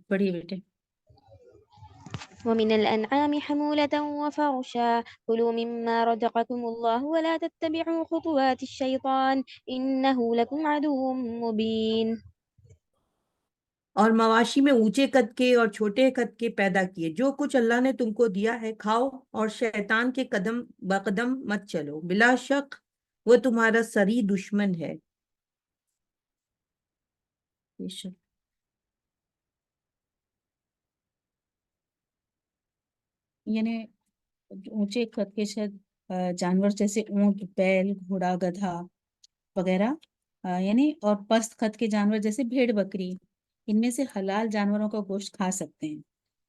پڑھیے بیٹے۔ ومن الأنعام حمولة وفرشا كلوا مما رزقكم الله ولا تتبعوا خطوات الشيطان إنه لكم عدو مبين۔ اور مواشی میں اونچے قد کے اور چھوٹے قد کے پیدا کیے، جو کچھ اللہ نے تم کو دیا ہے کھاؤ، اور شیطان کے قدم بقدم مت چلو، بلا شک وہ تمہارا سری دشمن ہے۔ یعنی اونچے قد کے شاید جانور جیسے اونٹ، بیل، گھوڑا، گدھا وغیرہ، یعنی اور پست قد کے جانور جیسے بھیڑ بکری، ان میں سے حلال جانوروں کا گوشت کھا سکتے ہیں۔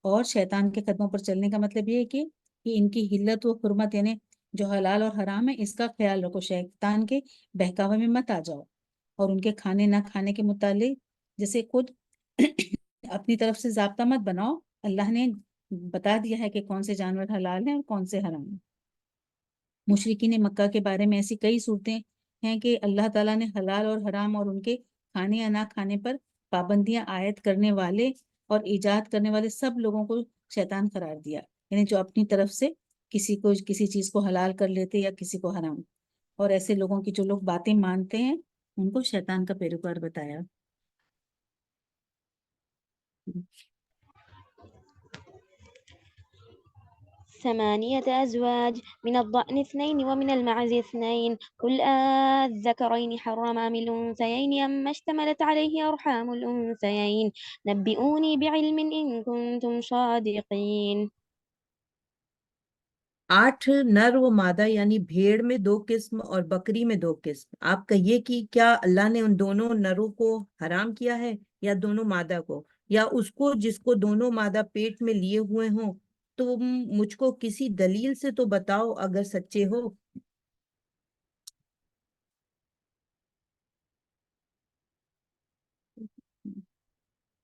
اور شیطان کے قدموں پر چلنے کا مطلب یہ ہے کہ ان کی حلت و حرمت یعنی جو حلال اور حرام ہے اس کا خیال رکھو، شیطان کے بہکاوے میں مت آ جاؤ، اور ان کے کھانے نہ کھانے کے متعلق جیسے خود اپنی طرف سے ضابطہ مت بناؤ، اللہ نے بتا دیا ہے کہ کون سے جانور حلال ہیں اور کون سے حرام ہیں۔ مشرکین مکہ کے بارے میں ایسی کئی صورتیں ہیں کہ اللہ تعالیٰ نے حلال اور حرام اور ان کے کھانے یا نہ کھانے پر پابندیاں عائد کرنے والے اور ایجاد کرنے والے سب لوگوں کو شیطان قرار دیا، یعنی جو اپنی طرف سے کسی چیز کو حلال کر لیتے یا کسی کو حرام، اور ایسے لوگوں کی جو لوگ باتیں مانتے ہیں ان کو شیطان کا پیروکار بتایا۔ ثمانية أزواج من الضأن 2 ومن المعز 2 قل الذكرين حرم أم الأنثيين أما اشتملت عليه أرحام الأنثيين نبئوني بعلم إن كنتم صادقين۔ 8 نر و مادہ، یعنی بھیڑ میں 2 قسم اور بکری میں 2 قسم۔ آپ کہیے کہ کیا اللہ نے ان دونوں نروں کو حرام کیا ہے یا دونوں مادہ کو، یا اس کو جس کو دونوں مادہ پیٹ میں لیے ہوئے ہوں؟ تم مجھ کو کسی دلیل سے تو بتاؤ اگر سچے ہو۔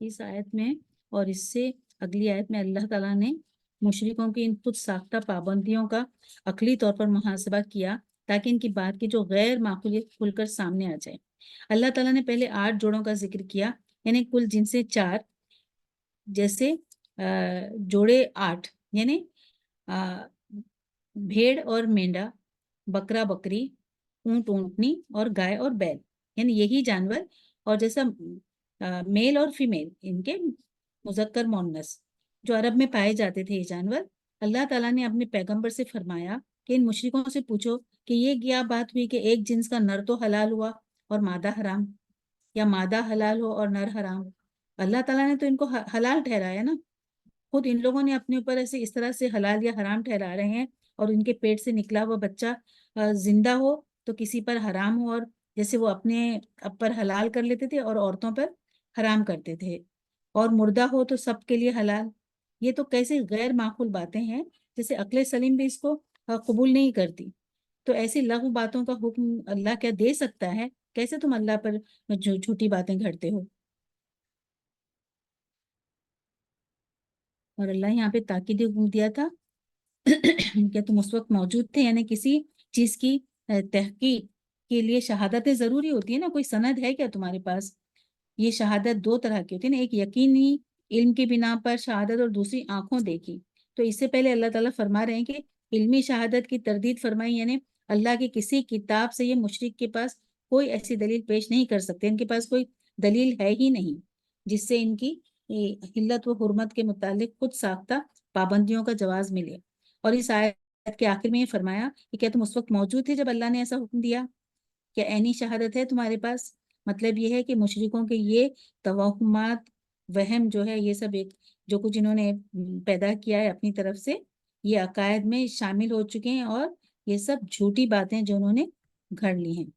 اس آیت میں اور اس سے اگلی آیت میں اللہ تعالیٰ نے مشرکوں کی ان خود ساختہ پابندیوں کا عقلی طور پر محاسبہ کیا تاکہ ان کی بات کی جو غیر معقولیت کھل کر سامنے آ جائے۔ اللہ تعالیٰ نے پہلے 8 جوڑوں کا ذکر کیا، یعنی کل جن سے 4، جیسے جوڑے 8 یعنی بھیڑ اور مینڈا، بکرا بکری، اونٹ اونٹنی اور گائے اور بیل، یعنی یہی جانور، اور جیسا میل اور فیمیل ان کے مذکر مونس جو عرب میں پائے جاتے تھے یہ جانور، اللہ تعالیٰ نے اپنے پیغمبر سے فرمایا کہ ان مشرکوں سے پوچھو کہ یہ کیا بات ہوئی کہ ایک جنس کا نر تو حلال ہوا اور مادہ حرام، یا مادہ حلال ہو اور نر حرام؟ اللہ تعالیٰ نے تو ان کو حلال ٹھہرایا نا، خود ان لوگوں نے اپنے اوپر ایسے اس طرح سے حلال یا حرام ٹھہرا رہے ہیں، اور ان کے پیٹ سے نکلا ہوا بچہ زندہ ہو تو کسی پر حرام ہو، اور جیسے وہ اپنے پر حلال کر لیتے تھے اور عورتوں پر حرام کرتے تھے، اور مردہ ہو تو سب کے لیے حلال۔ یہ تو کیسے غیر معقول باتیں ہیں، جیسے عقل سلیم بھی اس کو قبول نہیں کرتی۔ تو ایسی لغو باتوں کا حکم اللہ کیا دے سکتا ہے؟ کیسے تم اللہ پر جھوٹی باتیں گھڑتے ہو؟ اور اللہ یہاں پہ تاکیدی حکم دیا تھا کہ تم اس وقت موجود تھے، یعنی کسی چیز کی تحقیق کے لیے شہادتیں ضروری ہوتی ہے نا، کوئی سند ہے کیا تمہارے پاس؟ یہ شہادت دو طرح کی ہوتی ہے نا، ایک یقینی علم کی بنا پر شہادت، اور دوسری آنکھوں دیکھی۔ تو اس سے پہلے اللہ تعالیٰ فرما رہے ہیں کہ علمی شہادت کی تردید فرمائی، یعنی اللہ کی کسی کتاب سے یہ مشرک کے پاس کوئی ایسی دلیل پیش نہیں کر سکتے، ان کے پاس کوئی دلیل ہے ہی نہیں جس سے ان کی حلت و حرمت کے متعلق خود ساختہ پابندیوں کا جواز ملے۔ اور اس آیت کے آخر میں یہ فرمایا کہ کیا تم اس وقت موجود تھے جب اللہ نے ایسا حکم دیا؟ کیا عینی شہادت ہے تمہارے پاس؟ مطلب یہ ہے کہ مشرکوں کے یہ توہمات، وہم جو ہے، یہ سب ایک جو کچھ انہوں نے پیدا کیا ہے اپنی طرف سے، یہ عقائد میں شامل ہو چکے ہیں، اور یہ سب جھوٹی باتیں جو انہوں نے گھڑ لی ہیں،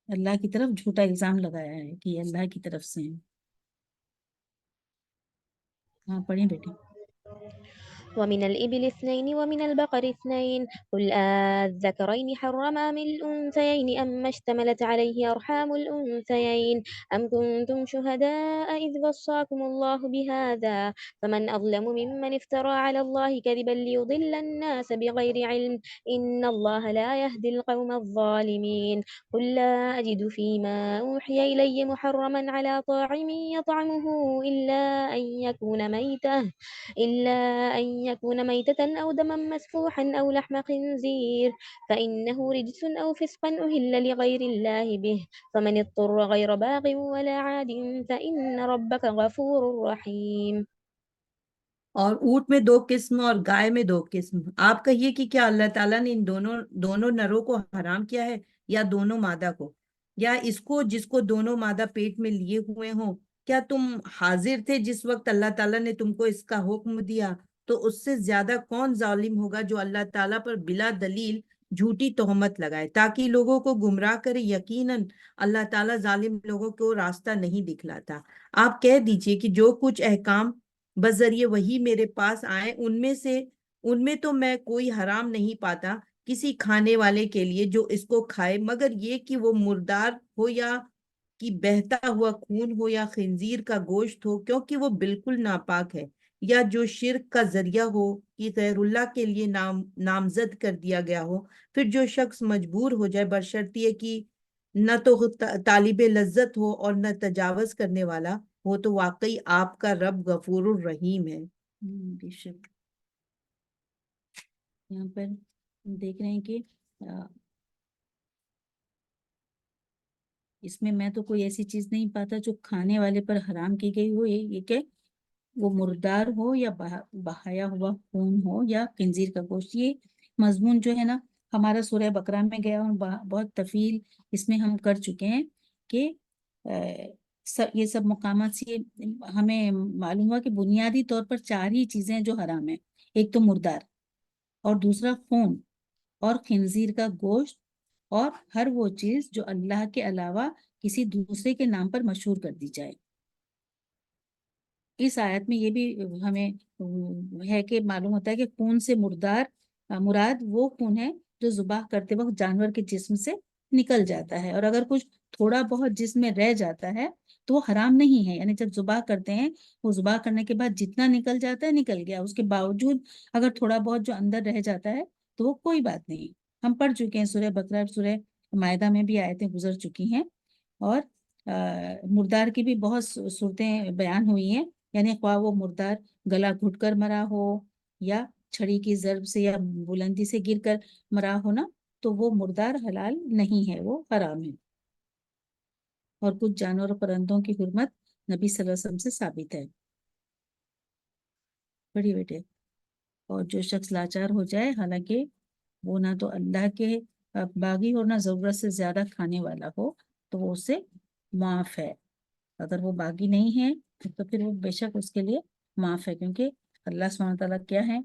اللہ کی طرف جھوٹا الزام لگایا ہے کہ یہ اللہ کی طرف سے ہیں۔ ہاں پڑھیں بیٹے۔ ومن الإبل اثنين ومن البقر اثنين قل الذكرين حرم أم الأنثيين أما اشتملت عليه أرحام الأنثيين أم كنتم شهداء إذ وصاكم الله بهذا فمن أظلم ممن افترى على الله كذبا ليضل الناس بغير علم إن الله لا يهدي القوم الظالمين قل لا أجد فيما أوحي إلي محرما على طاعم يطعمه إلا أن يكون ميتة أو دما مسفوحا أو لحم خنزير فإنه رجس أو فسقا أهل لغير الله به فمن اضطر غير باغ ولا عاد فإن ربك غفور رحيم۔ اور اونٹ میں 2 قسم اور گائے میں 2 قسم۔ آپ کہیے کہ کیا اللہ تعالیٰ نے ان دونوں نروں کو حرام کیا ہے، یا دونوں مادہ کو، یا اس کو جس کو دونوں مادہ پیٹ میں لیے ہوئے ہوں؟ کیا تم حاضر تھے جس وقت اللہ تعالیٰ نے تم کو اس کا حکم دیا؟ تو اس سے زیادہ کون ظالم ہوگا جو اللہ تعالیٰ پر بلا دلیل جھوٹی تہمت لگائے تاکہ لوگوں کو گمراہ کرے؟ یقیناً اللہ تعالیٰ ظالم لوگوں کو راستہ نہیں دکھلاتا۔ آپ کہہ دیجئے کہ جو کچھ احکام بذریعے وہی میرے پاس آئے ان میں تو میں کوئی حرام نہیں پاتا کسی کھانے والے کے لیے جو اس کو کھائے، مگر یہ کہ وہ مردار ہو، یا کہ بہتا ہوا خون ہو، یا خنزیر کا گوشت ہو کیونکہ وہ بالکل ناپاک ہے، یا جو شرک کا ذریعہ ہو کہ غیر اللہ کے لیے نامزد کر دیا گیا ہو۔ پھر جو شخص مجبور ہو جائے بشرطیہ کہ نہ تو طالب لذت ہو اور نہ تجاوز کرنے والا، وہ تو واقعی آپ کا رب غفور الرحیم ہے۔ بے شک یہاں پر دیکھ رہے ہیں کہ اس میں تو کوئی ایسی چیز نہیں پاتا جو کھانے والے پر حرام کی گئی ہو، یہ کہ وہ مردار ہو یا بہایا ہوا خون ہو یا خنزیر کا گوشت۔ یہ مضمون جو ہے نا ہمارا سورہ بقرہ میں گیا، اور بہت طویل اس میں ہم کر چکے ہیں کہ یہ سب مقامات سے ہمیں معلوم ہوا کہ بنیادی طور پر 4 ہی چیزیں جو حرام ہیں، ایک تو مردار، اور دوسرا خون، اور خنزیر کا گوشت، اور ہر وہ چیز جو اللہ کے علاوہ کسی دوسرے کے نام پر مشہور کر دی جائے۔ اس آیت میں یہ بھی ہمیں ہے کہ معلوم ہوتا ہے کہ خون سے مراد وہ خون ہے جو ذبح کرتے وقت جانور کے جسم سے نکل جاتا ہے، اور اگر کچھ تھوڑا بہت جسم میں رہ جاتا ہے تو وہ حرام نہیں ہے، یعنی جب ذبح کرتے ہیں وہ ذبح کرنے کے بعد جتنا نکل جاتا ہے نکل گیا، اس کے باوجود اگر تھوڑا بہت جو اندر رہ جاتا ہے تو وہ کوئی بات نہیں۔ ہم پڑھ چکے ہیں سورہ بقرہ، سورہ مائدہ میں بھی آیتیں گزر چکی ہیں، اور مردار کی بھی بہت صورتیں بیان ہوئی ہیں، یعنی خواہ وہ مردار گلا گھٹ کر مرا ہو، یا چھڑی کی ضرب سے یا بلندی سے گر کر مرا ہونا، تو وہ مردار حلال نہیں ہے، وہ حرام ہے۔ اور کچھ جانور اور پرندوں کی حرمت نبی صلی اللہ علیہ وسلم سے ثابت ہے۔ بڑی بیٹے، اور جو شخص لاچار ہو جائے حالانکہ وہ نہ تو اللہ کے باغی اور نہ ضرورت سے زیادہ کھانے والا ہو تو وہ اس سے معاف ہے. اگر وہ باغی نہیں ہے تو پھر وہ بے شک اس کے لیے معاف ہے، کیونکہ اللہ سبحانہ تعالیٰ کیا ہیں؟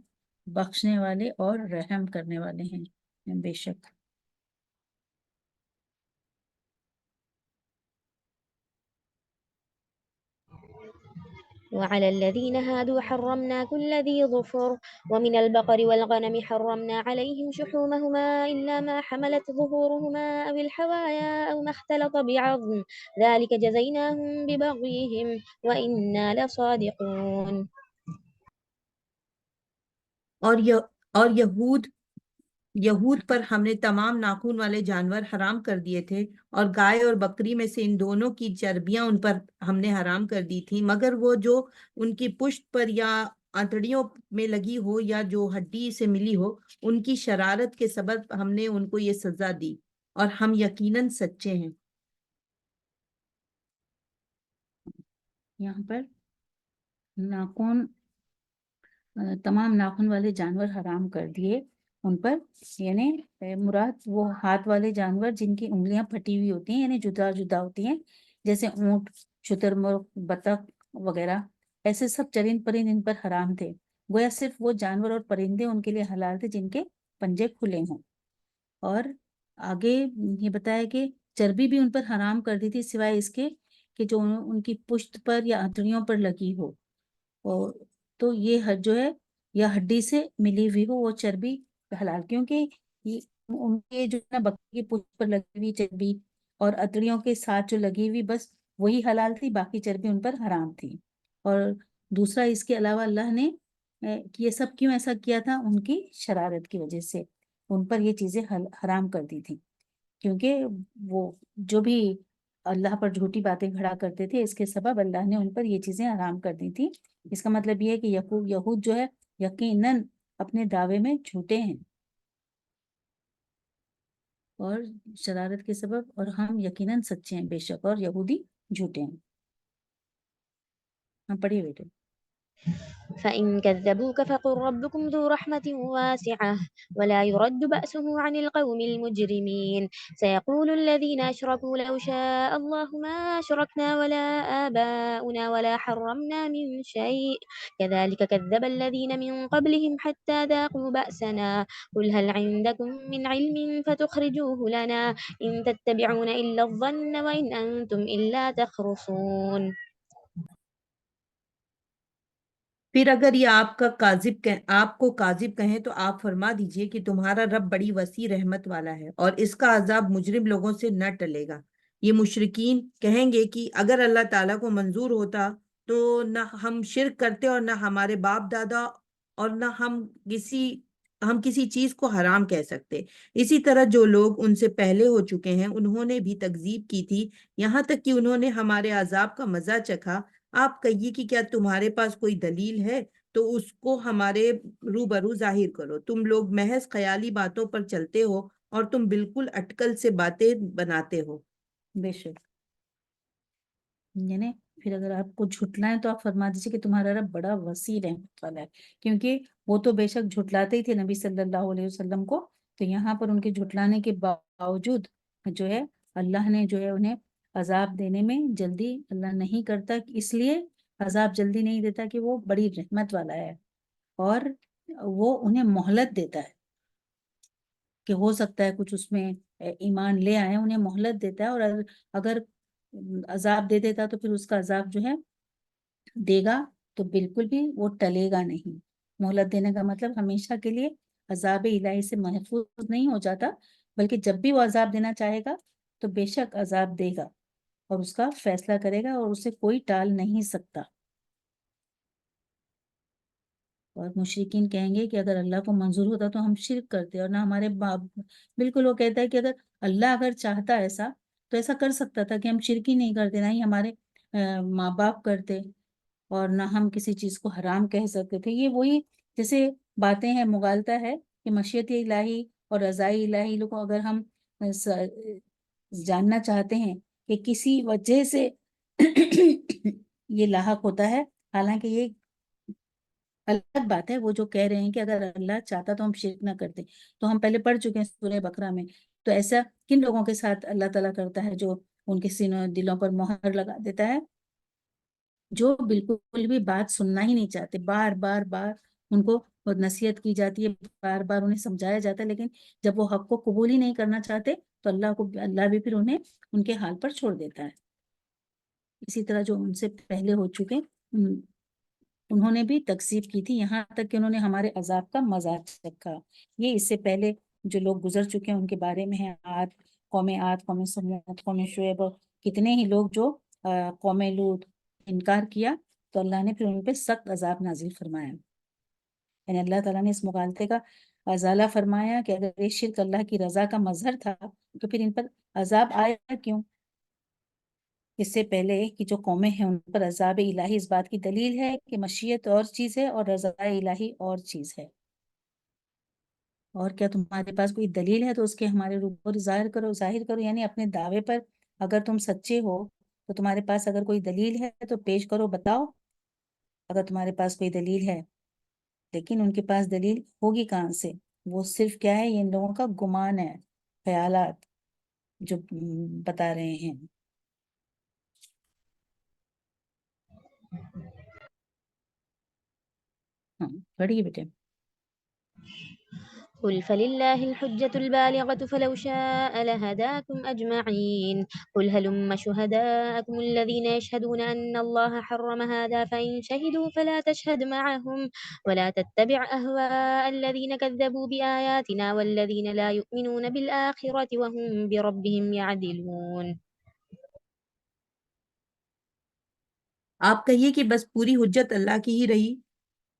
بخشنے والے اور رحم کرنے والے ہیں بے شک. وعلى الذين هادوا حرمنا كل ذي ظفر ومن البقر والغنم حرمنا عليهم شحومهما إلا ما حملت ظهورهما أو الحوايا أو ما اختلط بعظم ذلك جزيناهم ببغيهم وإنا لصادقون. اور یہود پر ہم نے تمام ناخن والے جانور حرام کر دیے تھے، اور گائے اور بکری میں سے ان دونوں کی چربیاں ان پر ہم نے حرام کر دی تھی، مگر وہ جو ان کی پشت پر یا آنتڑیوں میں لگی ہو یا جو ہڈی سے ملی ہو، ان کی شرارت کے سبب ہم نے ان کو یہ سزا دی، اور ہم یقیناً سچے ہیں. یہاں پر ناخن تمام ناخن والے جانور حرام کر دیے ان پر، یعنی مراد وہ ہاتھ والے جانور جن کی انگلیاں پھٹی ہوئی ہوتی ہیں، یعنی جدا جدا ہوتی ہیں، جیسے اونٹ، شتر مرغ، بطخ وغیرہ، ایسے سب چرند پرند ان پر حرام تھے. گویا صرف وہ جانور اور پرندے ان کے لیے حلال تھے جن کے پنجے کھلے ہوں. اور آگے یہ بتایا کہ چربی بھی ان پر حرام کر دی تھی سوائے اس کے کہ جو ان کی پشت پر یا ہتھیلیوں پر لگی ہو، اور تو یہ جو ہے یا ہڈی سے ملی ہوئی ہو وہ چربی حلال، کیونکہ ان کے جو نا بکری کی پشت پر لگی ہوئی چربی اور اتڑیوں کے ساتھ جو لگی ہوئی بس وہی حلال تھی، باقی چربی ان پر حرام تھی. اور دوسرا اس کے علاوہ اللہ نے یہ سب کیوں ایسا کیا تھا؟ ان کی شرارت کی وجہ سے ان پر یہ چیزیں حرام کر دی تھی، کیونکہ وہ جو بھی اللہ پر جھوٹی باتیں کھڑا کرتے تھے اس کے سبب اللہ نے ان پر یہ چیزیں حرام کر دی تھی. اس کا مطلب یہ ہے کہ یہود جو ہے یقیناً اپنے دعوے میں جھوٹے ہیں اور شرارت کے سبب، اور ہم یقیناً سچے ہیں بے شک، اور یہودی جھوٹے ہیں. ہم پڑھیے بیٹے. فإن كذبوك فقل ربكم ذو رحمة واسعة ولا يرد بأسه عن القوم المجرمين سيقول الذين أشركوا لو شاء الله ما أشركنا ولا آباؤنا ولا حرمنا من شيء كذلك كذب الذين من قبلهم حتى ذاقوا بأسنا قل هل عندكم من علم فتخرجوه لنا إن تتبعون إلا الظن وإن أنتم إلا تخرصون. پھر اگر یہ آپ کو کاذب کہیں تو آپ فرما دیجئے کہ تمہارا رب بڑی وسیع رحمت والا ہے اور اس کا عذاب مجرم لوگوں سے نہ ٹلے گا. یہ مشرکین کہیں گے کہ اگر اللہ تعالیٰ کو منظور ہوتا تو نہ ہم شرک کرتے اور نہ ہمارے باپ دادا اور نہ ہم کسی چیز کو حرام کہہ سکتے. اسی طرح جو لوگ ان سے پہلے ہو چکے ہیں انہوں نے بھی تکذیب کی تھی، یہاں تک کہ انہوں نے ہمارے عذاب کا مزہ چکھا. آپ کہیے کہ کیا تمہارے پاس کوئی دلیل ہے تو اس کو ہمارے روبرو ظاہر کرو. تم لوگ محض خیالی باتوں پر چلتے ہو اور تم بالکل اٹکل سے باتیں بناتے ہو. بے شک. یعنی پھر اگر آپ کو جھٹلائیں تو آپ فرما دیجیے کہ تمہارا رب بڑا وسیع رحمت والا ہے، کیونکہ وہ تو بے شک جھٹلاتے ہی تھے نبی صلی اللہ علیہ وسلم کو. تو یہاں پر ان کے جھٹلانے کے باوجود جو ہے اللہ نے جو ہے انہیں عذاب دینے میں جلدی اللہ نہیں کرتا، اس لیے عذاب جلدی نہیں دیتا کہ وہ بڑی رحمت والا ہے، اور وہ انہیں مہلت دیتا ہے کہ ہو سکتا ہے کچھ اس میں ایمان لے آئے، انہیں مہلت دیتا ہے. اور اگر عذاب دے دیتا تو پھر اس کا عذاب جو ہے دے گا تو بالکل بھی وہ ٹلے گا نہیں. مہلت دینے کا مطلب ہمیشہ کے لیے عذاب الہی سے محفوظ نہیں ہو جاتا، بلکہ جب بھی وہ عذاب دینا چاہے گا تو بے شک عذاب دے گا اور اس کا فیصلہ کرے گا اور اسے کوئی ٹال نہیں سکتا. اور مشرکین کہیں گے کہ اگر اللہ کو منظور ہوتا تو ہم شرک کرتے اور نہ ہمارے باپ. بالکل وہ کہتا ہے کہ اگر چاہتا ایسا تو ایسا کر سکتا تھا کہ ہم شرک ہی نہیں کرتے، نہ ہی ہمارے ماں باپ کرتے اور نہ ہم کسی چیز کو حرام کہہ سکتے تھے. یہ وہی جیسے باتیں ہیں، مغالطہ ہے کہ مشیت الہی اور رضائی الہی لوگ اگر ہم جاننا چاہتے ہیں کہ کسی وجہ سے یہ لاحق ہوتا ہے، حالانکہ یہ الگ بات ہے وہ جو کہہ رہے ہیں کہ اگر اللہ چاہتا تو ہم شرک نہ کرتے، تو ہم پہلے پڑھ چکے ہیں سورہ بقرہ میں. تو ایسا کن لوگوں کے ساتھ اللہ تعالیٰ کرتا ہے جو ان کے سینوں دلوں پر مہر لگا دیتا ہے؟ جو بالکل بھی بات سننا ہی نہیں چاہتے، بار بار بار ان کو نصیحت کی جاتی ہے، بار بار انہیں سمجھایا جاتا ہے، لیکن جب وہ حق کو قبول ہی نہیں کرنا چاہتے تو اللہ بھی پھر انہیں ان کے حال پر چھوڑ دیتا ہے. اسی طرح جو ان سے پہلے ہو چکے انہوں نے بھی تکذیب کی تھی، یہاں تک کہ انہوں نے ہمارے عذاب کا مذاق چکھا. یہ اس سے پہلے جو لوگ گزر چکے ہیں ان کے بارے میں ہے. عاد، قوم سمود، قوم شعیب، کتنے ہی لوگ جو قوم لوط انکار کیا تو اللہ نے پھر ان پہ سخت عذاب نازل فرمایا. یعنی اللہ تعالیٰ نے اس مغالطے کا ازالہ فرمایا کہ اگر یہ شرک اللہ کی رضا کا مظہر تھا تو پھر ان پر عذاب آیا کیوں؟ اس سے پہلے کہ جو قومیں ہیں ان پر عذاب الہی اس بات کی دلیل ہے کہ مشیت اور چیز ہے اور رضا الہی اور چیز ہے. اور کیا تمہارے پاس کوئی دلیل ہے تو اس کے ہمارے اوپر ظاہر کرو. یعنی اپنے دعوے پر اگر تم سچے ہو تو تمہارے پاس اگر کوئی دلیل ہے تو پیش کرو، بتاؤ اگر تمہارے پاس کوئی دلیل ہے. لیکن ان کے پاس دلیل ہوگی کہاں سے؟ وہ صرف کیا ہے، یہ ان لوگوں کا گمان ہے، خیالات جو بتا رہے ہیں. ہاں پڑھیے بیٹے. قل فلله الحجة البالغة فلو شاء لهداكم أجمعين قل هلم شهداءكم الذين يشهدون أن الله حرم هذا فإن شهدوا فلا تشهد معهم ولا تتبع أهواء الذين كذبوا بآياتنا والذين لا يؤمنون بالآخرة وهم بربهم يعدلون. آپ کہیے کہ بس پوری حجت اللہ کی ہی رہی،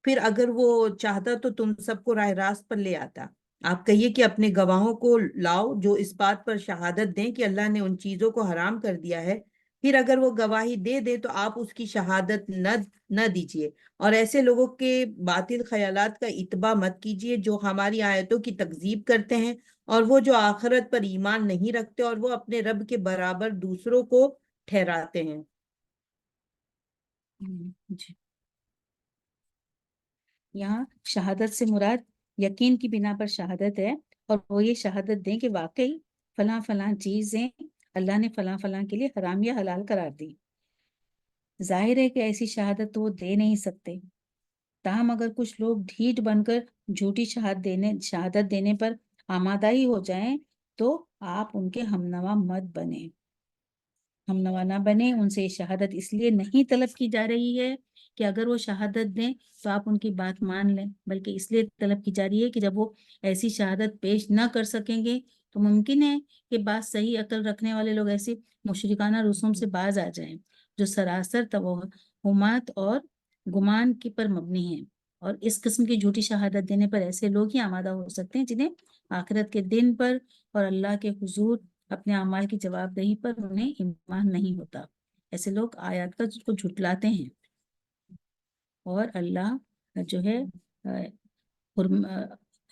پھر اگر وہ چاہتا تو تم سب کو راہ راست پر لے آتا. آپ کہیے کہ اپنے گواہوں کو لاؤ جو اس بات پر شہادت دیں کہ اللہ نے ان چیزوں کو حرام کر دیا ہے. پھر اگر وہ گواہی دے دے تو آپ اس کی شہادت نہ دیجیے، اور ایسے لوگوں کے باطل خیالات کا اتباع مت کیجیے جو ہماری آیتوں کی تکذیب کرتے ہیں اور وہ جو آخرت پر ایمان نہیں رکھتے اور وہ اپنے رب کے برابر دوسروں کو ٹھہراتے ہیں. جی. یہاں شہادت سے مراد یقین کی بنا پر شہادت ہے، اور وہ یہ شہادت دیں کہ واقعی فلاں فلاں چیزیں اللہ نے فلاں فلاں کے لیے حرام یا حلال قرار دی. ظاہر ہے کہ ایسی شہادت تو وہ دے نہیں سکتے، تاہم اگر کچھ لوگ ڈھیٹ بن کر جھوٹی شہادت دینے پر آمادہ ہی ہو جائیں تو آپ ان کے ہمنوا مت بنیں. ہمنوا نہ بنے. ان سے شہادت اس لیے نہیں طلب کی جا رہی ہے کہ اگر وہ شہادت دیں تو آپ ان کی بات مان لیں، بلکہ اس لیے طلب کی جا رہی ہے کہ جب وہ ایسی شہادت پیش نہ کر سکیں گے تو ممکن ہے کہ بعض صحیح عقل رکھنے والے لوگ ایسی مشرکانہ رسوم سے باز آ جائیں جو سراسر توہمات اور گمان کی پر مبنی ہیں. اور اس قسم کی جھوٹی شہادت دینے پر ایسے لوگ ہی آمادہ ہو سکتے ہیں جنہیں آخرت کے دن پر اور اللہ کے حضور اپنے اعمال کی جواب دہی پر انہیں ایمان نہیں ہوتا. ایسے لوگ آیات کو جھٹلاتے ہیں اور اللہ جو ہے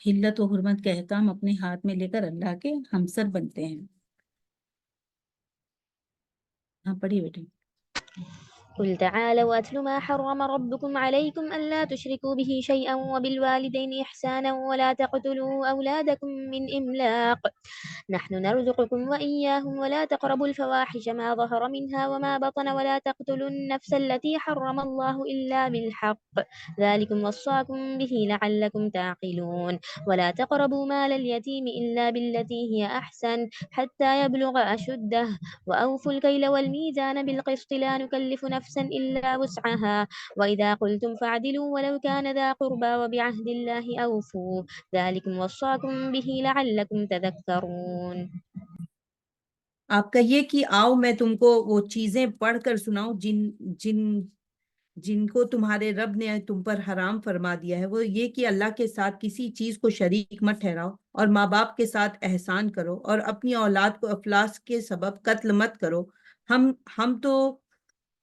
حلت و حرمت کے احکام اپنے ہاتھ میں لے کر اللہ کے ہمسر بنتے ہیں. ہاں پڑھیے بیٹے. قل تعالوا أتل ما حرم ربكم عليكم ألا تشركوا به شيئا وبالوالدين إحسانا ولا تقتلوا أولادكم من إملاق نحن نرزقكم وإياهم ولا تقربوا الفواحش ما ظهر منها وما بطن ولا تقتلوا النفس التي حرم الله إلا بالحق ذلكم وصاكم به لعلكم تعقلون ولا تقربوا مال اليتيم إلا بالتي هي أحسن حتى يبلغ أشده وأوفوا الكيل والميزان بالقسط لا نكلف نفسا إلا وسعها وإذا قلتم فاعدلوا ولو كان ذا قربى وبعهد الله أوفوا ذلكم وصاكم به لعلكم تذكرون. آپ کہیے کہ آؤ میں تم کو وہ چیزیں پڑھ کر سناؤں جن کو تمہارے رب نے تم پر حرام فرما دیا ہے. وہ یہ کہ اللہ کے ساتھ کسی چیز کو شریک مت ٹھہراؤ اور ماں باپ کے ساتھ احسان کرو اور اپنی اولاد کو افلاس کے سبب قتل مت کرو.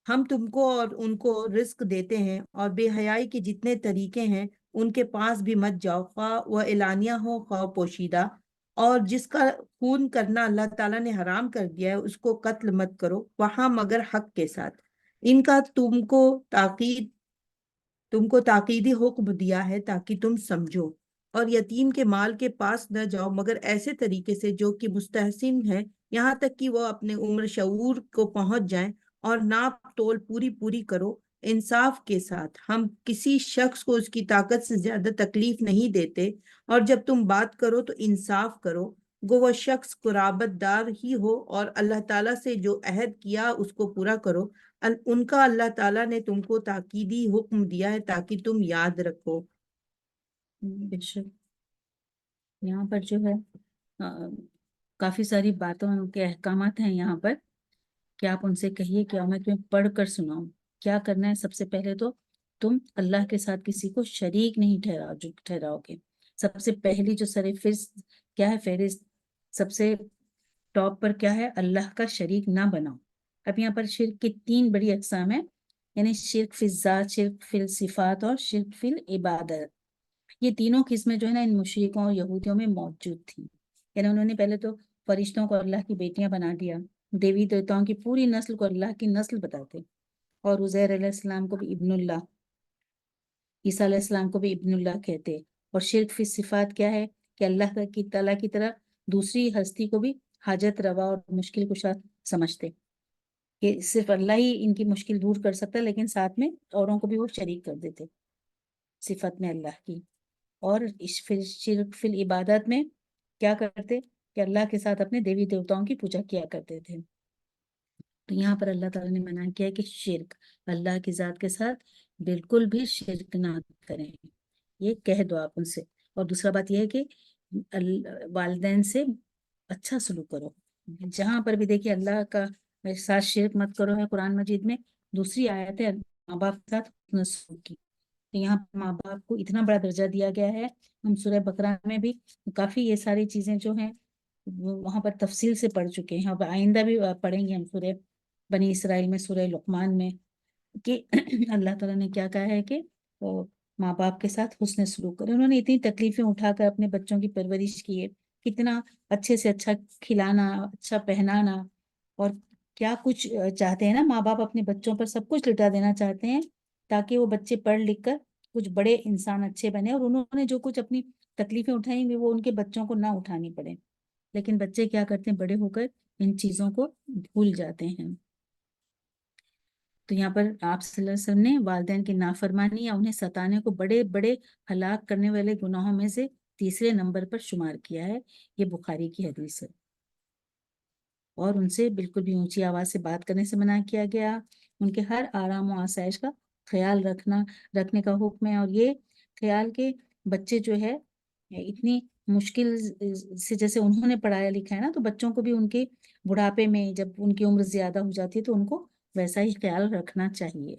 ہم تم کو اور ان کو رزق دیتے ہیں اور بے حیائی کے جتنے طریقے ہیں ان کے پاس بھی مت جاؤ، خواہ وہ اعلانیہ ہو خواہ پوشیدہ. اور جس کا خون کرنا اللہ تعالیٰ نے حرام کر دیا ہے اس کو قتل مت کرو، وہاں مگر حق کے ساتھ. ان کا تم کو تم کو تاکیدی حکم دیا ہے تاکہ تم سمجھو، اور یتیم کے مال کے پاس نہ جاؤ مگر ایسے طریقے سے جو کہ مستحسن ہے، یہاں تک کہ وہ اپنے عمر شعور کو پہنچ جائیں، اور ناپ تول پوری کرو انصاف کے ساتھ۔ ہم کسی شخص کو اس کی طاقت سے زیادہ تکلیف نہیں دیتے، اور جب تم بات کرو تو انصاف کرو، گو وہ شخص قرابت دار ہی ہو، اور اللہ تعالیٰ سے جو عہد کیا اس کو پورا کرو۔ ان کا اللہ تعالیٰ نے تم کو تاکیدی حکم دیا ہے تاکہ تم یاد رکھو۔ بے شک یہاں پر جو ہے کافی ساری باتوں کے احکامات ہیں یہاں پر کہ آپ ان سے کہیے کہ میں تمہیں پڑھ کر سناؤں کیا کرنا ہے۔ سب سے پہلے تو تم اللہ کے ساتھ کسی کو شریک نہیں ٹھہراؤ گے۔ سب سے پہلی جو فہرست کیا ہے، فہرست سب سے ٹاپ پر کیا ہے، اللہ کا شریک نہ بناؤ۔ اب یہاں پر شرک کی 3 بڑی اقسام ہیں، یعنی شرک فی الذات، شرک فی الصفات اور شرک فی العبادت۔ یہ تینوں قسمیں جو ہے نا ان مشرکوں اور یہودیوں میں موجود تھیں، یعنی انہوں نے پہلے تو فرشتوں کو اللہ کی بیٹیاں بنا دیا، دیوی دیوتاؤں کی پوری نسل کو اللہ کی نسل بتاتے، اور عزیر علیہ السلام کو بھی ابن اللہ، عیسیٰ علیہ السلام کو بھی ابن اللہ کہتے۔ اور شرک فی صفات کیا ہے کہ اللہ کی تعالیٰ کی طرح دوسری ہستی کو بھی حاجت روا اور مشکل کشا سمجھتے کہ صرف اللہ ہی ان کی مشکل دور کر سکتا ہے، لیکن ساتھ میں اوروں کو بھی وہ شریک کر دیتے صفت میں اللہ کی۔ اور شرک فی العبادت میں کیا کرتے کہ اللہ کے ساتھ اپنے دیوی دیوتاؤں کی پوجا کیا کرتے تھے۔ تو یہاں پر اللہ تعالیٰ نے منع کیا ہے کہ شرک، اللہ کی ذات کے ساتھ بالکل بھی شرک نہ کریں، یہ کہہ دو آپ ان سے۔ اور دوسرا بات یہ ہے کہ والدین سے اچھا سلوک کرو، جہاں پر بھی دیکھیے اللہ کا ساتھ شرک مت کرو ہے قرآن مجید میں، دوسری آیت ہے ماں باپ کے ساتھ حسن سلوک کی، تو یہاں ماں باپ کو اتنا بڑا درجہ دیا گیا ہے۔ ہم سورہ بقرہ میں بھی کافی یہ ساری چیزیں جو ہیں وہاں پر تفصیل سے پڑھ چکے ہیں، اب آئندہ بھی پڑھیں گے ہم سورہ بنی اسرائیل میں، سورہ لقمان میں، کہ اللہ تعالیٰ نے کیا کہا ہے کہ ماں باپ کے ساتھ حسن سلوک کرے۔ انہوں نے اتنی تکلیفیں اٹھا کر اپنے بچوں کی پرورش کی ہے، کتنا اچھے سے اچھا کھلانا، اچھا پہنانا، اور کیا کچھ چاہتے ہیں نا ماں باپ اپنے بچوں پر سب کچھ لٹا دینا چاہتے ہیں تاکہ وہ بچے پڑھ لکھ کر کچھ بڑے انسان اچھے بنے، اور انہوں نے جو کچھ اپنی تکلیفیں اٹھائیں گے وہ ان کے بچوں کو نہ اٹھانی پڑے، لیکن بچے کیا کرتے ہیں، بڑے ہو کر ان چیزوں کو بھول جاتے ہیں۔ تو یہاں پر آپ صلی اللہ علیہ وسلم نے والدین کی نافرمانی یا انہیں ستانے کو بڑے بڑے ہلاک کرنے والے گناہوں میں سے تیسرے نمبر پر شمار کیا ہے، یہ بخاری کی حدیث ہے۔ اور ان سے بالکل بھی اونچی آواز سے بات کرنے سے منع کیا گیا، ان کے ہر آرام و آسائش کا خیال رکھنے کا حکم ہے۔ اور یہ خیال کہ بچے جو ہے اتنی مشکل سے جیسے انہوں نے پڑھایا لکھا ہے نا، تو بچوں کو بھی ان کے بڑھاپے میں جب ان کی عمر زیادہ ہو جاتی ہے تو ان کو ویسا ہی خیال رکھنا چاہیے۔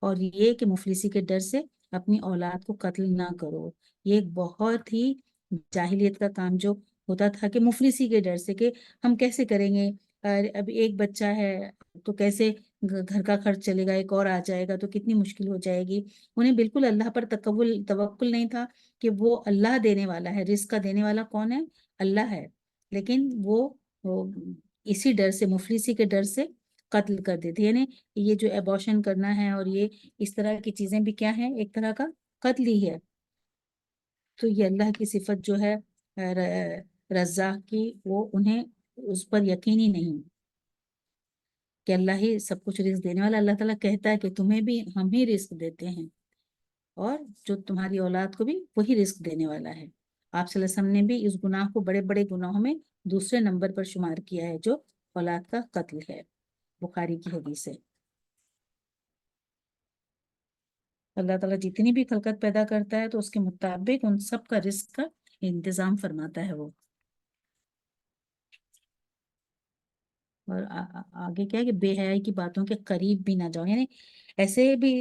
اور یہ کہ مفلسی کے ڈر سے اپنی اولاد کو قتل نہ کرو، یہ ایک بہت ہی جاہلیت کا کام جو ہوتا تھا کہ مفلسی کے ڈر سے کہ ہم کیسے کریں گے، اب ایک بچہ ہے تو کیسے گھر کا خرچ چلے گا، ایک اور آ جائے گا تو کتنی مشکل ہو جائے گی۔ انہیں بالکل اللہ پر توکل نہیں تھا کہ وہ اللہ دینے والا ہے، رزق کا دینے والا کون ہے، اللہ ہے، لیکن وہ اسی ڈر سے، مفلسی کے ڈر سے قتل کر دیتے، یعنی یہ جو ایبورشن کرنا ہے اور یہ اس طرح کی چیزیں بھی کیا ہیں، ایک طرح کا قتل ہی ہے۔ تو یہ اللہ کی صفت جو ہے رزاق کی، وہ انہیں اس پر یقین ہی نہیں کہ اللہ ہی سب کچھ رزق دینے والا۔ اللہ تعالیٰ کہتا ہے کہ تمہیں بھی ہم ہی رزق دیتے ہیں، اور جو تمہاری اولاد کو بھی وہی رزق دینے والا ہے۔ آپ صلی اللہ علیہ وسلم نے بھی اس گناہ کو بڑے بڑے گناہوں میں دوسرے نمبر پر شمار کیا ہے، جو اولاد کا قتل ہے، بخاری کی حدیث ہے۔ اللہ تعالیٰ جتنی بھی خلقت پیدا کرتا ہے تو اس کے مطابق ان سب کا رزق کا انتظام فرماتا ہے وہ۔ اور آگے کیا ہے کہ بے حیائی کی باتوں کے قریب بھی نہ جاؤ، یعنی ایسے بھی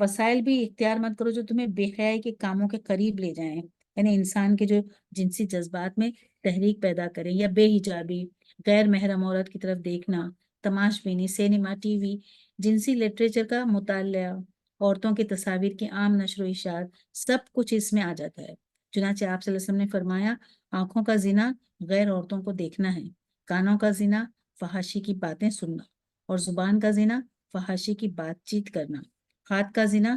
وسائل بھی اختیار مت کرو جو تمہیں بے حیائی کے کاموں کے قریب لے جائیں، یعنی انسان کے جو جنسی جذبات میں تحریک پیدا کریں، یا بے حجابی، غیر محرم عورت کی طرف دیکھنا، تماش بینی، سینما، ٹی وی، جنسی لٹریچر کا مطالعہ، عورتوں کی تصاویر کی عام نشر و اشاعت، سب کچھ اس میں آ جاتا ہے۔ چنانچہ آپ صلی اللہ علیہ وسلم نے فرمایا، آنکھوں کا زنا غیر عورتوں کو دیکھنا ہے، کانوں کا زنا فحاشی کی باتیں سننا، اور زبان کا زنا فحاشی کی بات چیت کرنا، ہاتھ کا زنا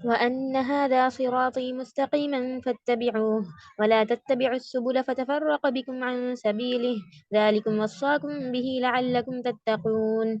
وأن هذا صراطي مستقيما فاتبعوه ولا تتبعوا السبل فتفرق بكم عن سبيله ذلكم وصاكم به لعلكم تتقون.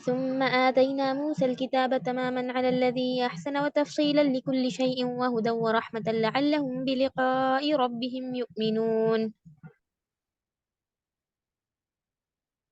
ثم آتينا موسى الكتاب تماما على الذي أحسن وتفصيلا لكل شيء وهدى ورحمة لعلهم بلقاء ربهم يؤمنون.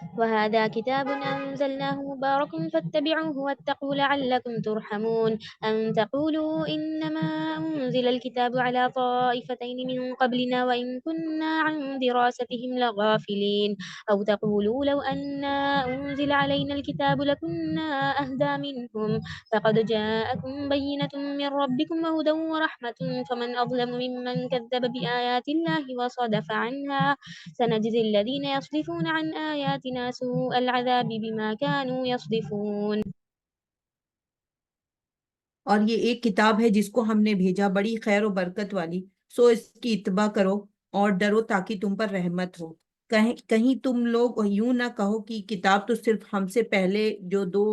وهذا كتاب أنزلناه مبارك فاتبعوه واتقوا لعلكم ترحمون أن تقولوا إنما أنزل الكتاب على طائفتين من قبلنا وإن كنا عن دراستهم لغافلين أو تقولوا لو أنا أنزل علينا الكتاب لكنا أهدى منهم فقد جاءكم بينة من ربكم وهدى ورحمة فمن أظلم ممن كذب بآيات الله وصدف عنها سنجزي الذين يصدفون عن آياتنا سوء العذاب بما كانوا يصدفون. اور یہ ایک کتاب ہے جس کو ہم نے بھیجا بڑی خیر و برکت والی، سو اس کی اتباع کرو اور ڈرو تاکہ تم پر رحمت ہو۔ کہیں تم لوگ یوں نہ کہو کہ کتاب تو صرف ہم سے پہلے جو 2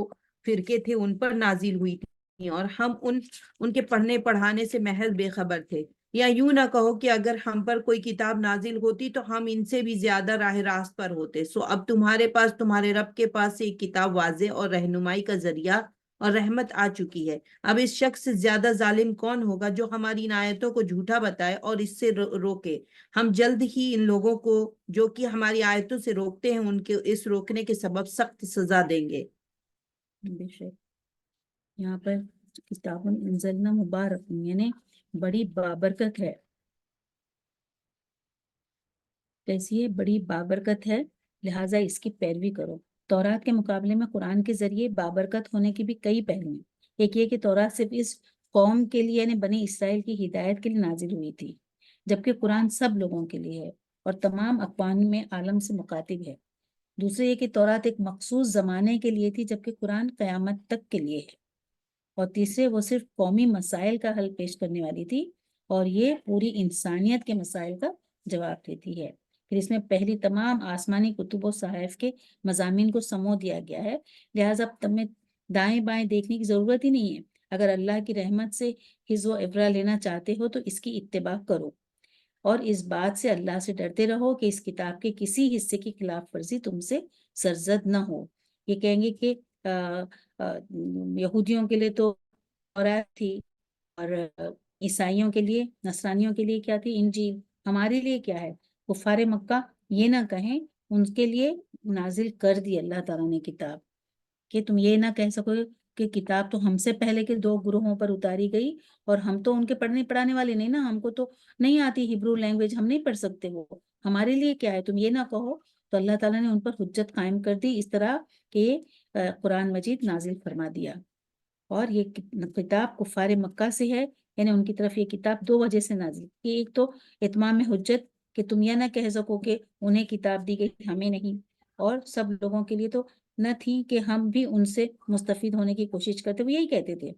فرقے تھے ان پر نازل ہوئی تھی اور ہم ان کے پڑھنے پڑھانے سے محض بے خبر تھے، یا یوں نہ کہو کہ اگر ہم پر کوئی کتاب نازل ہوتی تو ہم ان سے بھی زیادہ راہ راست پر ہوتے۔ سو اب تمہارے پاس تمہارے رب کے پاس سے ایک کتاب واضح اور رہنمائی کا ذریعہ اور رحمت آ چکی ہے۔ اب اس شخص سے زیادہ ظالم کون ہوگا جو ہماری ان آیتوں کو جھوٹا بتائے اور اس سے روکے۔ ہم جلد ہی ان لوگوں کو جو کہ ہماری آیتوں سے روکتے ہیں ان کے اس روکنے کے سبب سخت سزا دیں گے۔ بے شک یہاں پر کتاب انزلنا مبارک یعنی بڑی بابرکت ہے، کیسی ہے؟ بڑی بابرکت ہے، لہٰذا اس کی پیروی کرو۔ تورات کے مقابلے میں قرآن کے ذریعے بابرکت ہونے کی بھی کئی پہلو ہیں۔ ایک یہ کہ تورات صرف اس قوم کے لیے یعنی بنی اسرائیل کی ہدایت کے لیے نازل ہوئی تھی، جبکہ قرآن سب لوگوں کے لیے ہے اور تمام اقوام میں عالم سے مخاطب ہے۔ دوسرے یہ کہ تورات ایک مخصوص زمانے کے لیے تھی، جبکہ قرآن قیامت تک کے لیے ہے۔ اور تیسرے وہ صرف قومی مسائل کا حل پیش کرنے والی تھی اور یہ پوری انسانیت کے مسائل کا جواب دیتی ہے۔ پھر اس میں پہلی تمام آسمانی کتب و صحائف کے مضامین کو سمو دیا گیا ہے، لہٰذا اب تمہیں دائیں بائیں دیکھنے کی ضرورت ہی نہیں ہے۔ اگر اللہ کی رحمت سے حظ و عبرہ لینا چاہتے ہو تو اس کی اتباع کرو اور اس بات سے اللہ سے ڈرتے رہو کہ اس کتاب کے کسی حصے کی خلاف ورزی تم سے سرزد نہ ہو۔ یہ کہیں گے کہ یہودیوں کے لیے تو تورات تھی اور عیسائیوں کے لیے نصرانیوں کے لیے کیا تھی؟ انجیل۔ ہمارے لیے کیا ہے؟ کفار مکہ یہ نہ کہیں، ان کے لیے نازل کر دی اللہ تعالیٰ نے کتاب، کہ تم یہ نہ کہہ سکو کہ کتاب تو ہم سے پہلے کے 2 گروہوں پر اتاری گئی اور ہم تو ان کے پڑھنے پڑھانے والے نہیں نا، ہم کو تو نہیں آتی ہبرو لینگویج، ہم نہیں پڑھ سکتے، وہ ہمارے لیے کیا ہے؟ تم یہ نہ کہو۔ تو اللہ تعالیٰ نے ان پر حجت قائم کر دی اس طرح کہ قرآن مجید نازل فرما دیا۔ اور یہ کتاب کفار مکہ سے ہے، یعنی ان کی طرف یہ کتاب 2 وجہ سے نازل کی۔ ایک تو اتمام حجت کہ تم یہ نہ کہہ سکو کہ انہیں کتاب دی گئی ہمیں نہیں، اور سب لوگوں کے لیے تو نہ تھی کہ ہم بھی ان سے مستفید ہونے کی کوشش کرتے، وہ یہی کہتے تھے۔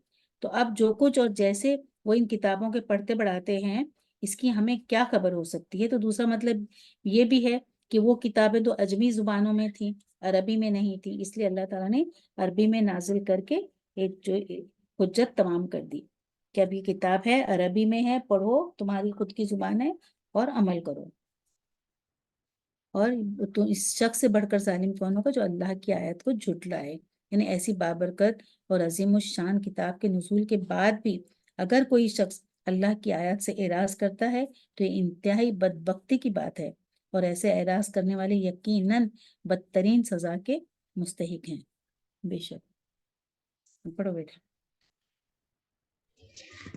تو اب جو کچھ اور جیسے وہ ان کتابوں کے پڑھتے بڑھاتے ہیں اس کی ہمیں کیا خبر ہو سکتی ہے؟ تو دوسرا مطلب یہ بھی ہے کہ وہ کتابیں تو اجمی زبانوں میں تھیں، عربی میں نہیں تھی، اس لیے اللہ تعالیٰ نے عربی میں نازل کر کے ایک جو حجت تمام کر دی کہ اب یہ کتاب ہے، عربی میں ہے، پڑھو، تمہاری خود کی زبان ہے اور عمل کرو۔ اور تو اس شخص سے بڑھ کر ظالم کون ہوگا جو اللہ کی آیت کو جھٹلائے؟ یعنی ایسی بابرکت اور عظیم الشان کتاب کے نزول کے بعد بھی اگر کوئی شخص اللہ کی آیت سے اعراض کرتا ہے تو یہ انتہائی بدبختی کی بات ہے، اور ایسے اعراض کرنے والے یقیناً بدترین سزا کے مستحق ہیں۔ بے شک پڑھو بیٹا۔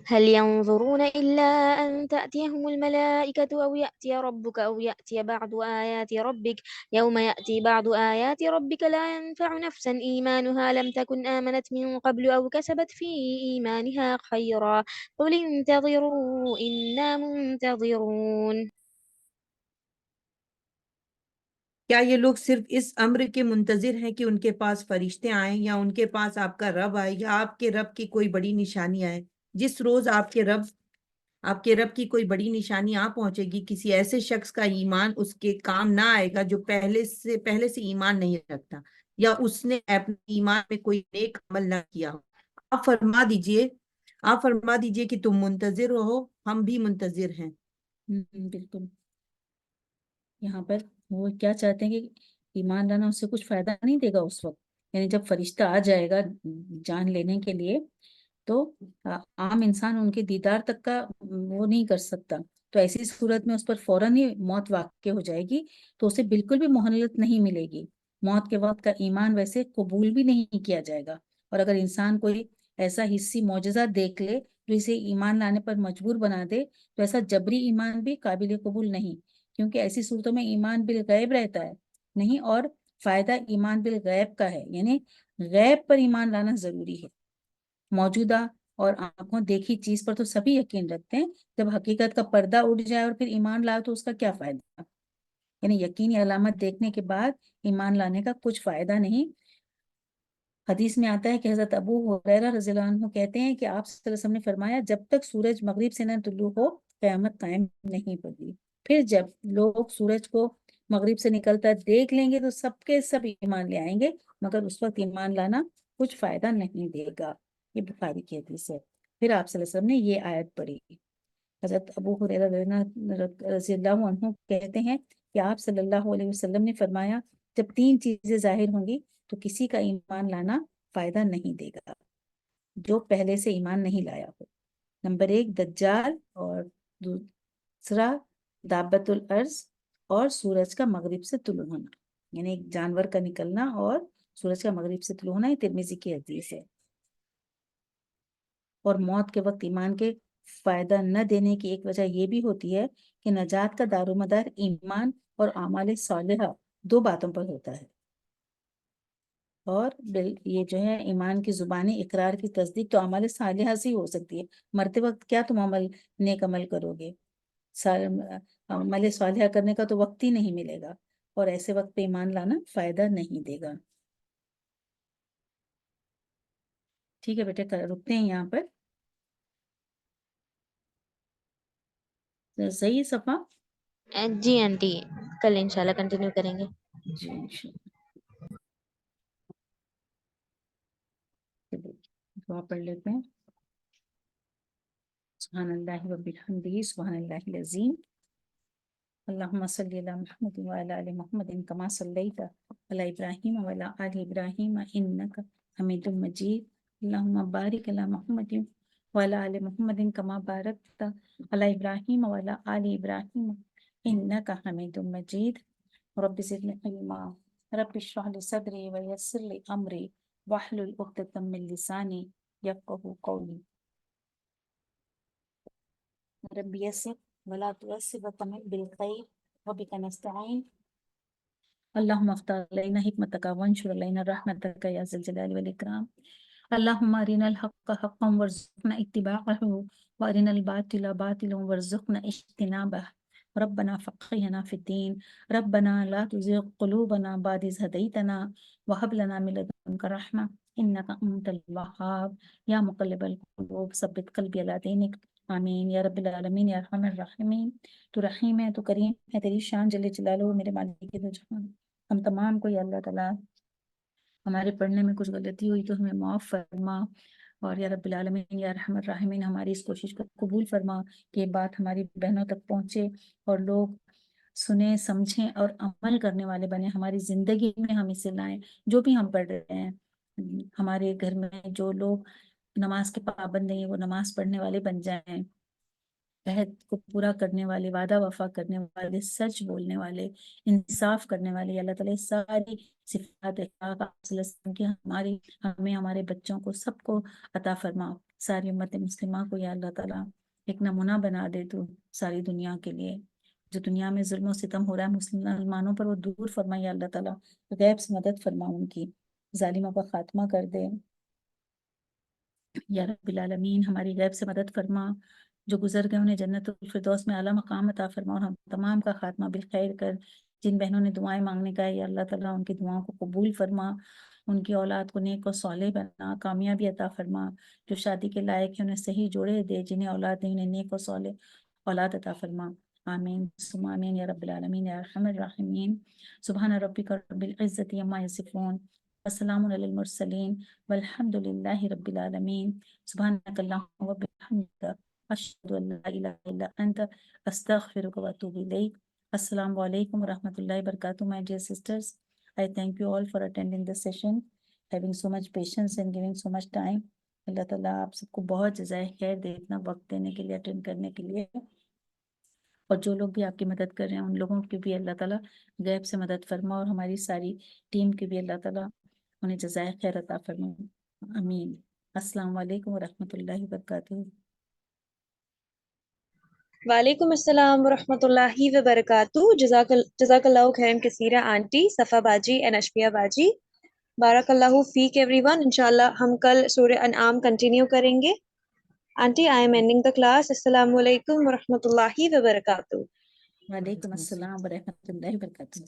هل ينظرون إلا أن تأتيهم الملائكة أو يأتي ربك أو يأتي بعض آيات ربك يوم يأتي بعض آيات ربك لا ينفع نفسا إيمانها لم تكن آمنت من قبل أو كسبت في إيمانها خيرا قل انتظروا إنا منتظرون۔ کیا یہ لوگ صرف اس امر کے منتظر ہیں کہ ان کے پاس فرشتے آئیں یا ان کے پاس آپ کا رب آئے یا آپ کے رب کی کوئی بڑی نشانی آئے؟ جس روز آپ کے رب کی کوئی بڑی نشانی آ پہنچے گی، کسی ایسے شخص کا ایمان اس کے کام نہ آئے گا جو پہلے سے ایمان نہیں رکھتا یا اس نے اپنے ایمان میں کوئی نیک عمل نہ کیا ہو۔ آپ فرما دیجئے کہ تم منتظر ہو، ہم بھی منتظر ہیں۔ بالکل یہاں پر وہ کیا چاہتے ہیں کہ ایمان لانا اس سے کچھ فائدہ نہیں دے گا اس وقت، یعنی جب فرشتہ آ جائے گا جان لینے کے لیے تو عام انسان ان کے دیدار تک کا وہ نہیں کر سکتا، تو ایسی صورت میں اس پر فوراً ہی موت واقع ہو جائے گی، تو اسے بالکل بھی مہلت نہیں ملے گی، موت کے وقت کا ایمان ویسے قبول بھی نہیں کیا جائے گا، اور اگر انسان کوئی ایسا حصی معجزہ دیکھ لے جو اسے ایمان لانے پر مجبور بنا دے تو ایسا جبری ایمان بھی قابل قبول نہیں، کیونکہ ایسی صورتوں میں ایمان بالغیب رہتا ہے نہیں، اور فائدہ ایمان بالغیب کا ہے، یعنی غیب پر ایمان لانا ضروری ہے۔ موجودہ اور آنکھوں دیکھی چیز پر تو سبھی یقین رکھتے ہیں، جب حقیقت کا پردہ اٹھ جائے اور پھر ایمان لائے تو اس کا کیا فائدہ؟ یعنی یقینی علامت دیکھنے کے بعد ایمان لانے کا کچھ فائدہ نہیں۔ حدیث میں آتا ہے کہ حضرت ابو ہریرہ رضی اللہ عنہ کہتے ہیں کہ آپ صلی اللہ علیہ وسلم نے فرمایا جب تک سورج مغرب سے نہ طلوع ہو قیامت قائم نہیں ہوگی، پھر جب لوگ سورج کو مغرب سے نکلتا دیکھ لیں گے تو سب کے سب ایمان لے آئیں گے، مگر اس وقت ایمان لانا کچھ فائدہ نہیں دے گا۔ یہ بخاری کی حدیث ہے۔ پھر آپ صلی اللہ علیہ وسلم نے یہ آیت پڑھی۔ حضرت ابو ہریرہ رضی اللہ عنہ کہتے ہیں کہ آپ صلی اللہ علیہ وسلم نے فرمایا جب 3 چیزیں ظاہر ہوں گی تو کسی کا ایمان لانا فائدہ نہیں دے گا جو پہلے سے ایمان نہیں لایا ہو۔ نمبر 1 دجال، اور دوسرا دابت الارض، اور سورج کا مغرب سے طلوع ہونا، یعنی ایک جانور کا نکلنا اور سورج کا مغرب سے طلوع ہونا، یہ ترمذی کی حدیث ہے۔ اور موت کے وقت ایمان کے فائدہ نہ دینے کی ایک وجہ یہ بھی ہوتی ہے کہ نجات کا دار و مدار ایمان اور اعمال صالحہ 2 باتوں پر ہوتا ہے، اور یہ جو ہے ایمان کی زبانی اقرار کی تصدیق تو اعمال صالحہ سے ہی ہو سکتی ہے۔ مرتے وقت کیا تم نیک عمل کرو گے؟ عمل صالحہ کرنے کا تو وقت ہی نہیں ملے گا، اور ایسے وقت پہ ایمان لانا فائدہ نہیں دے گا۔ ٹھیک ہے بیٹے، رکتے ہیں یہاں پر، صحیح ہے صفا؟ جی آنٹی، کل انشاءاللہ کنٹینیو کریں گے۔ جی انشاءاللہ، دعا پڑھ لیتے ہیں۔ سبحان اللہ و بحمدہ، سبحان اللہ العظیم۔ اللہم صلی علی محمد وعلی آل محمد کما صلیت علی ابراہیم وعلی آل ابراہیم انک حمید مجید۔ اللہم بارک علی محمد وعلی آل محمد کما بارکت علی ابراہیم وعلی آل ابراہیم انک حمید مجید۔ رب زدنی علما، رب اشرح لی صدری ویسر لی امری واحلل عقدۃ من لسانی یفقہوا قولی۔ رب یسر ولا تعسر وتمم بالخیر وبک نستعین۔ اللہم افتح علینا حکمتک وانشر علینا رحمتک یا ذی الجلال والاکرام۔ اللہم ارنا الحق حقا وارزقنا اتباعہ وارنا الباطل باطلا وارزقنا اجتنابہ۔ ربنا فقہنا فی الدین، ربنا لا تزغ قلوبنا بعد اذ ہدیتنا وہب لنا من لدنک رحمہ انک انت الوہاب۔ یا مقلب القلوب ثبت قلبی علی دینک، آمین یا رب العالمین یا ارحم الراحمین۔ تو رحیم ہے، تو کریم ہے، تیری شان جل جلالہ میرے مالک دو جہان۔ ہم تمام کو یا اللہ تعالیٰ ہمارے پڑھنے میں کچھ غلطی ہوئی تو ہمیں معاف فرما، اور یا رب العالمین یا ارحم الراحمین ہماری اس کوشش کو قبول فرما کہ یہ بات ہماری بہنوں تک پہنچے اور لوگ سنیں سمجھیں اور عمل کرنے والے بنے، ہماری زندگی میں ہم اسے لائیں۔ جو بھی ہم پڑھ رہے ہیں، ہمارے گھر میں جو لوگ نماز کے پابند نہیں ہیں وہ نماز پڑھنے والے بن جائیں، عہد کو پورا کرنے والے، وعدہ وفا کرنے والے، سچ بولنے والے، انصاف کرنے والے۔ اللہ تعالیٰ ساری صفات اخلاق آپ صلی اللہ علیہ وسلم کی ہمیں، ہمارے بچوں کو، سب کو عطا فرما۔ ساری امت مسلمہ کو یا اللہ تعالیٰ ایک نمونہ بنا دے تو ساری دنیا کے لیے۔ جو دنیا میں ظلم و ستم ہو رہا ہے مسلمانوں پر وہ دور فرما یا اللہ تعالیٰ، غیب سے مدد فرما، ان کی ظالموں کا خاتمہ کر دے یا رب العالمین۔ ہماری غیب سے مدد فرما، جو گزر گئے انہیں جنت الفردوس میں اعلیٰ مقام عطا فرما، اور ہم تمام کا خاتمہ بالخیر کر۔ جن بہنوں نے دعائیں مانگنے کا ہے یا اللہ تعالیٰ ان کی دعاؤں کو قبول فرما، ان کی اولاد کو نیک و صالح بنا، کامیابی عطا فرما۔ جو شادی کے لائق ہیں انہیں صحیح جوڑے دے، جنہیں اولاد نہیں انہیں نیک و صالح اولاد عطا فرما، آمین ثم آمین یا رب العالمین یا ارحم الراحمین۔ سبحان ربک رب العزت عما یصفون وسلام علی المرسلین والحمد للہ رب العالمین۔ سبحانک اللہم و بحمدک، اشہد ان لا الہ الا انت، استغفرک و اتوب الیک۔ السلام علیکم ورحمۃ اللہ وبرکاتہ۔ My dear sisters, I thank you all for attending this session, having so much patience and giving so much time. اللہ تعالیٰ آپ سب کو بہت جزائے خیر دے اتنا وقت دینے کے لیے، اٹینڈ کرنے کے لیے۔ اور جو لوگ بھی آپ کی مدد کر رہے ہیں ان لوگوں کی بھی اللہ تعالیٰ غیب سے مدد فرما، اور ہماری ساری ٹیم کی بھی اللہ تعالیٰ انہیں جزائے خیر عطا فرما. آمین. السلام علیکم ورحمۃ اللہ وبرکاتہ. وعلیکم السلام ورحمۃ اللہ وبرکاتہ. جزاک اللہ خیرن کثیرہ آنٹی صفا باجی اینڈ اشفیہ باجی. بارک اللہ فیک ایوری ون. انشاءاللہ ہم کل سورہ انعام کنٹینیو کریں گے. Aunty I am ending the class. السلام علیکم ورحمۃ اللہ وبرکاتہ. وعلیکم السلام ورحمۃ اللہ وبرکاتہ.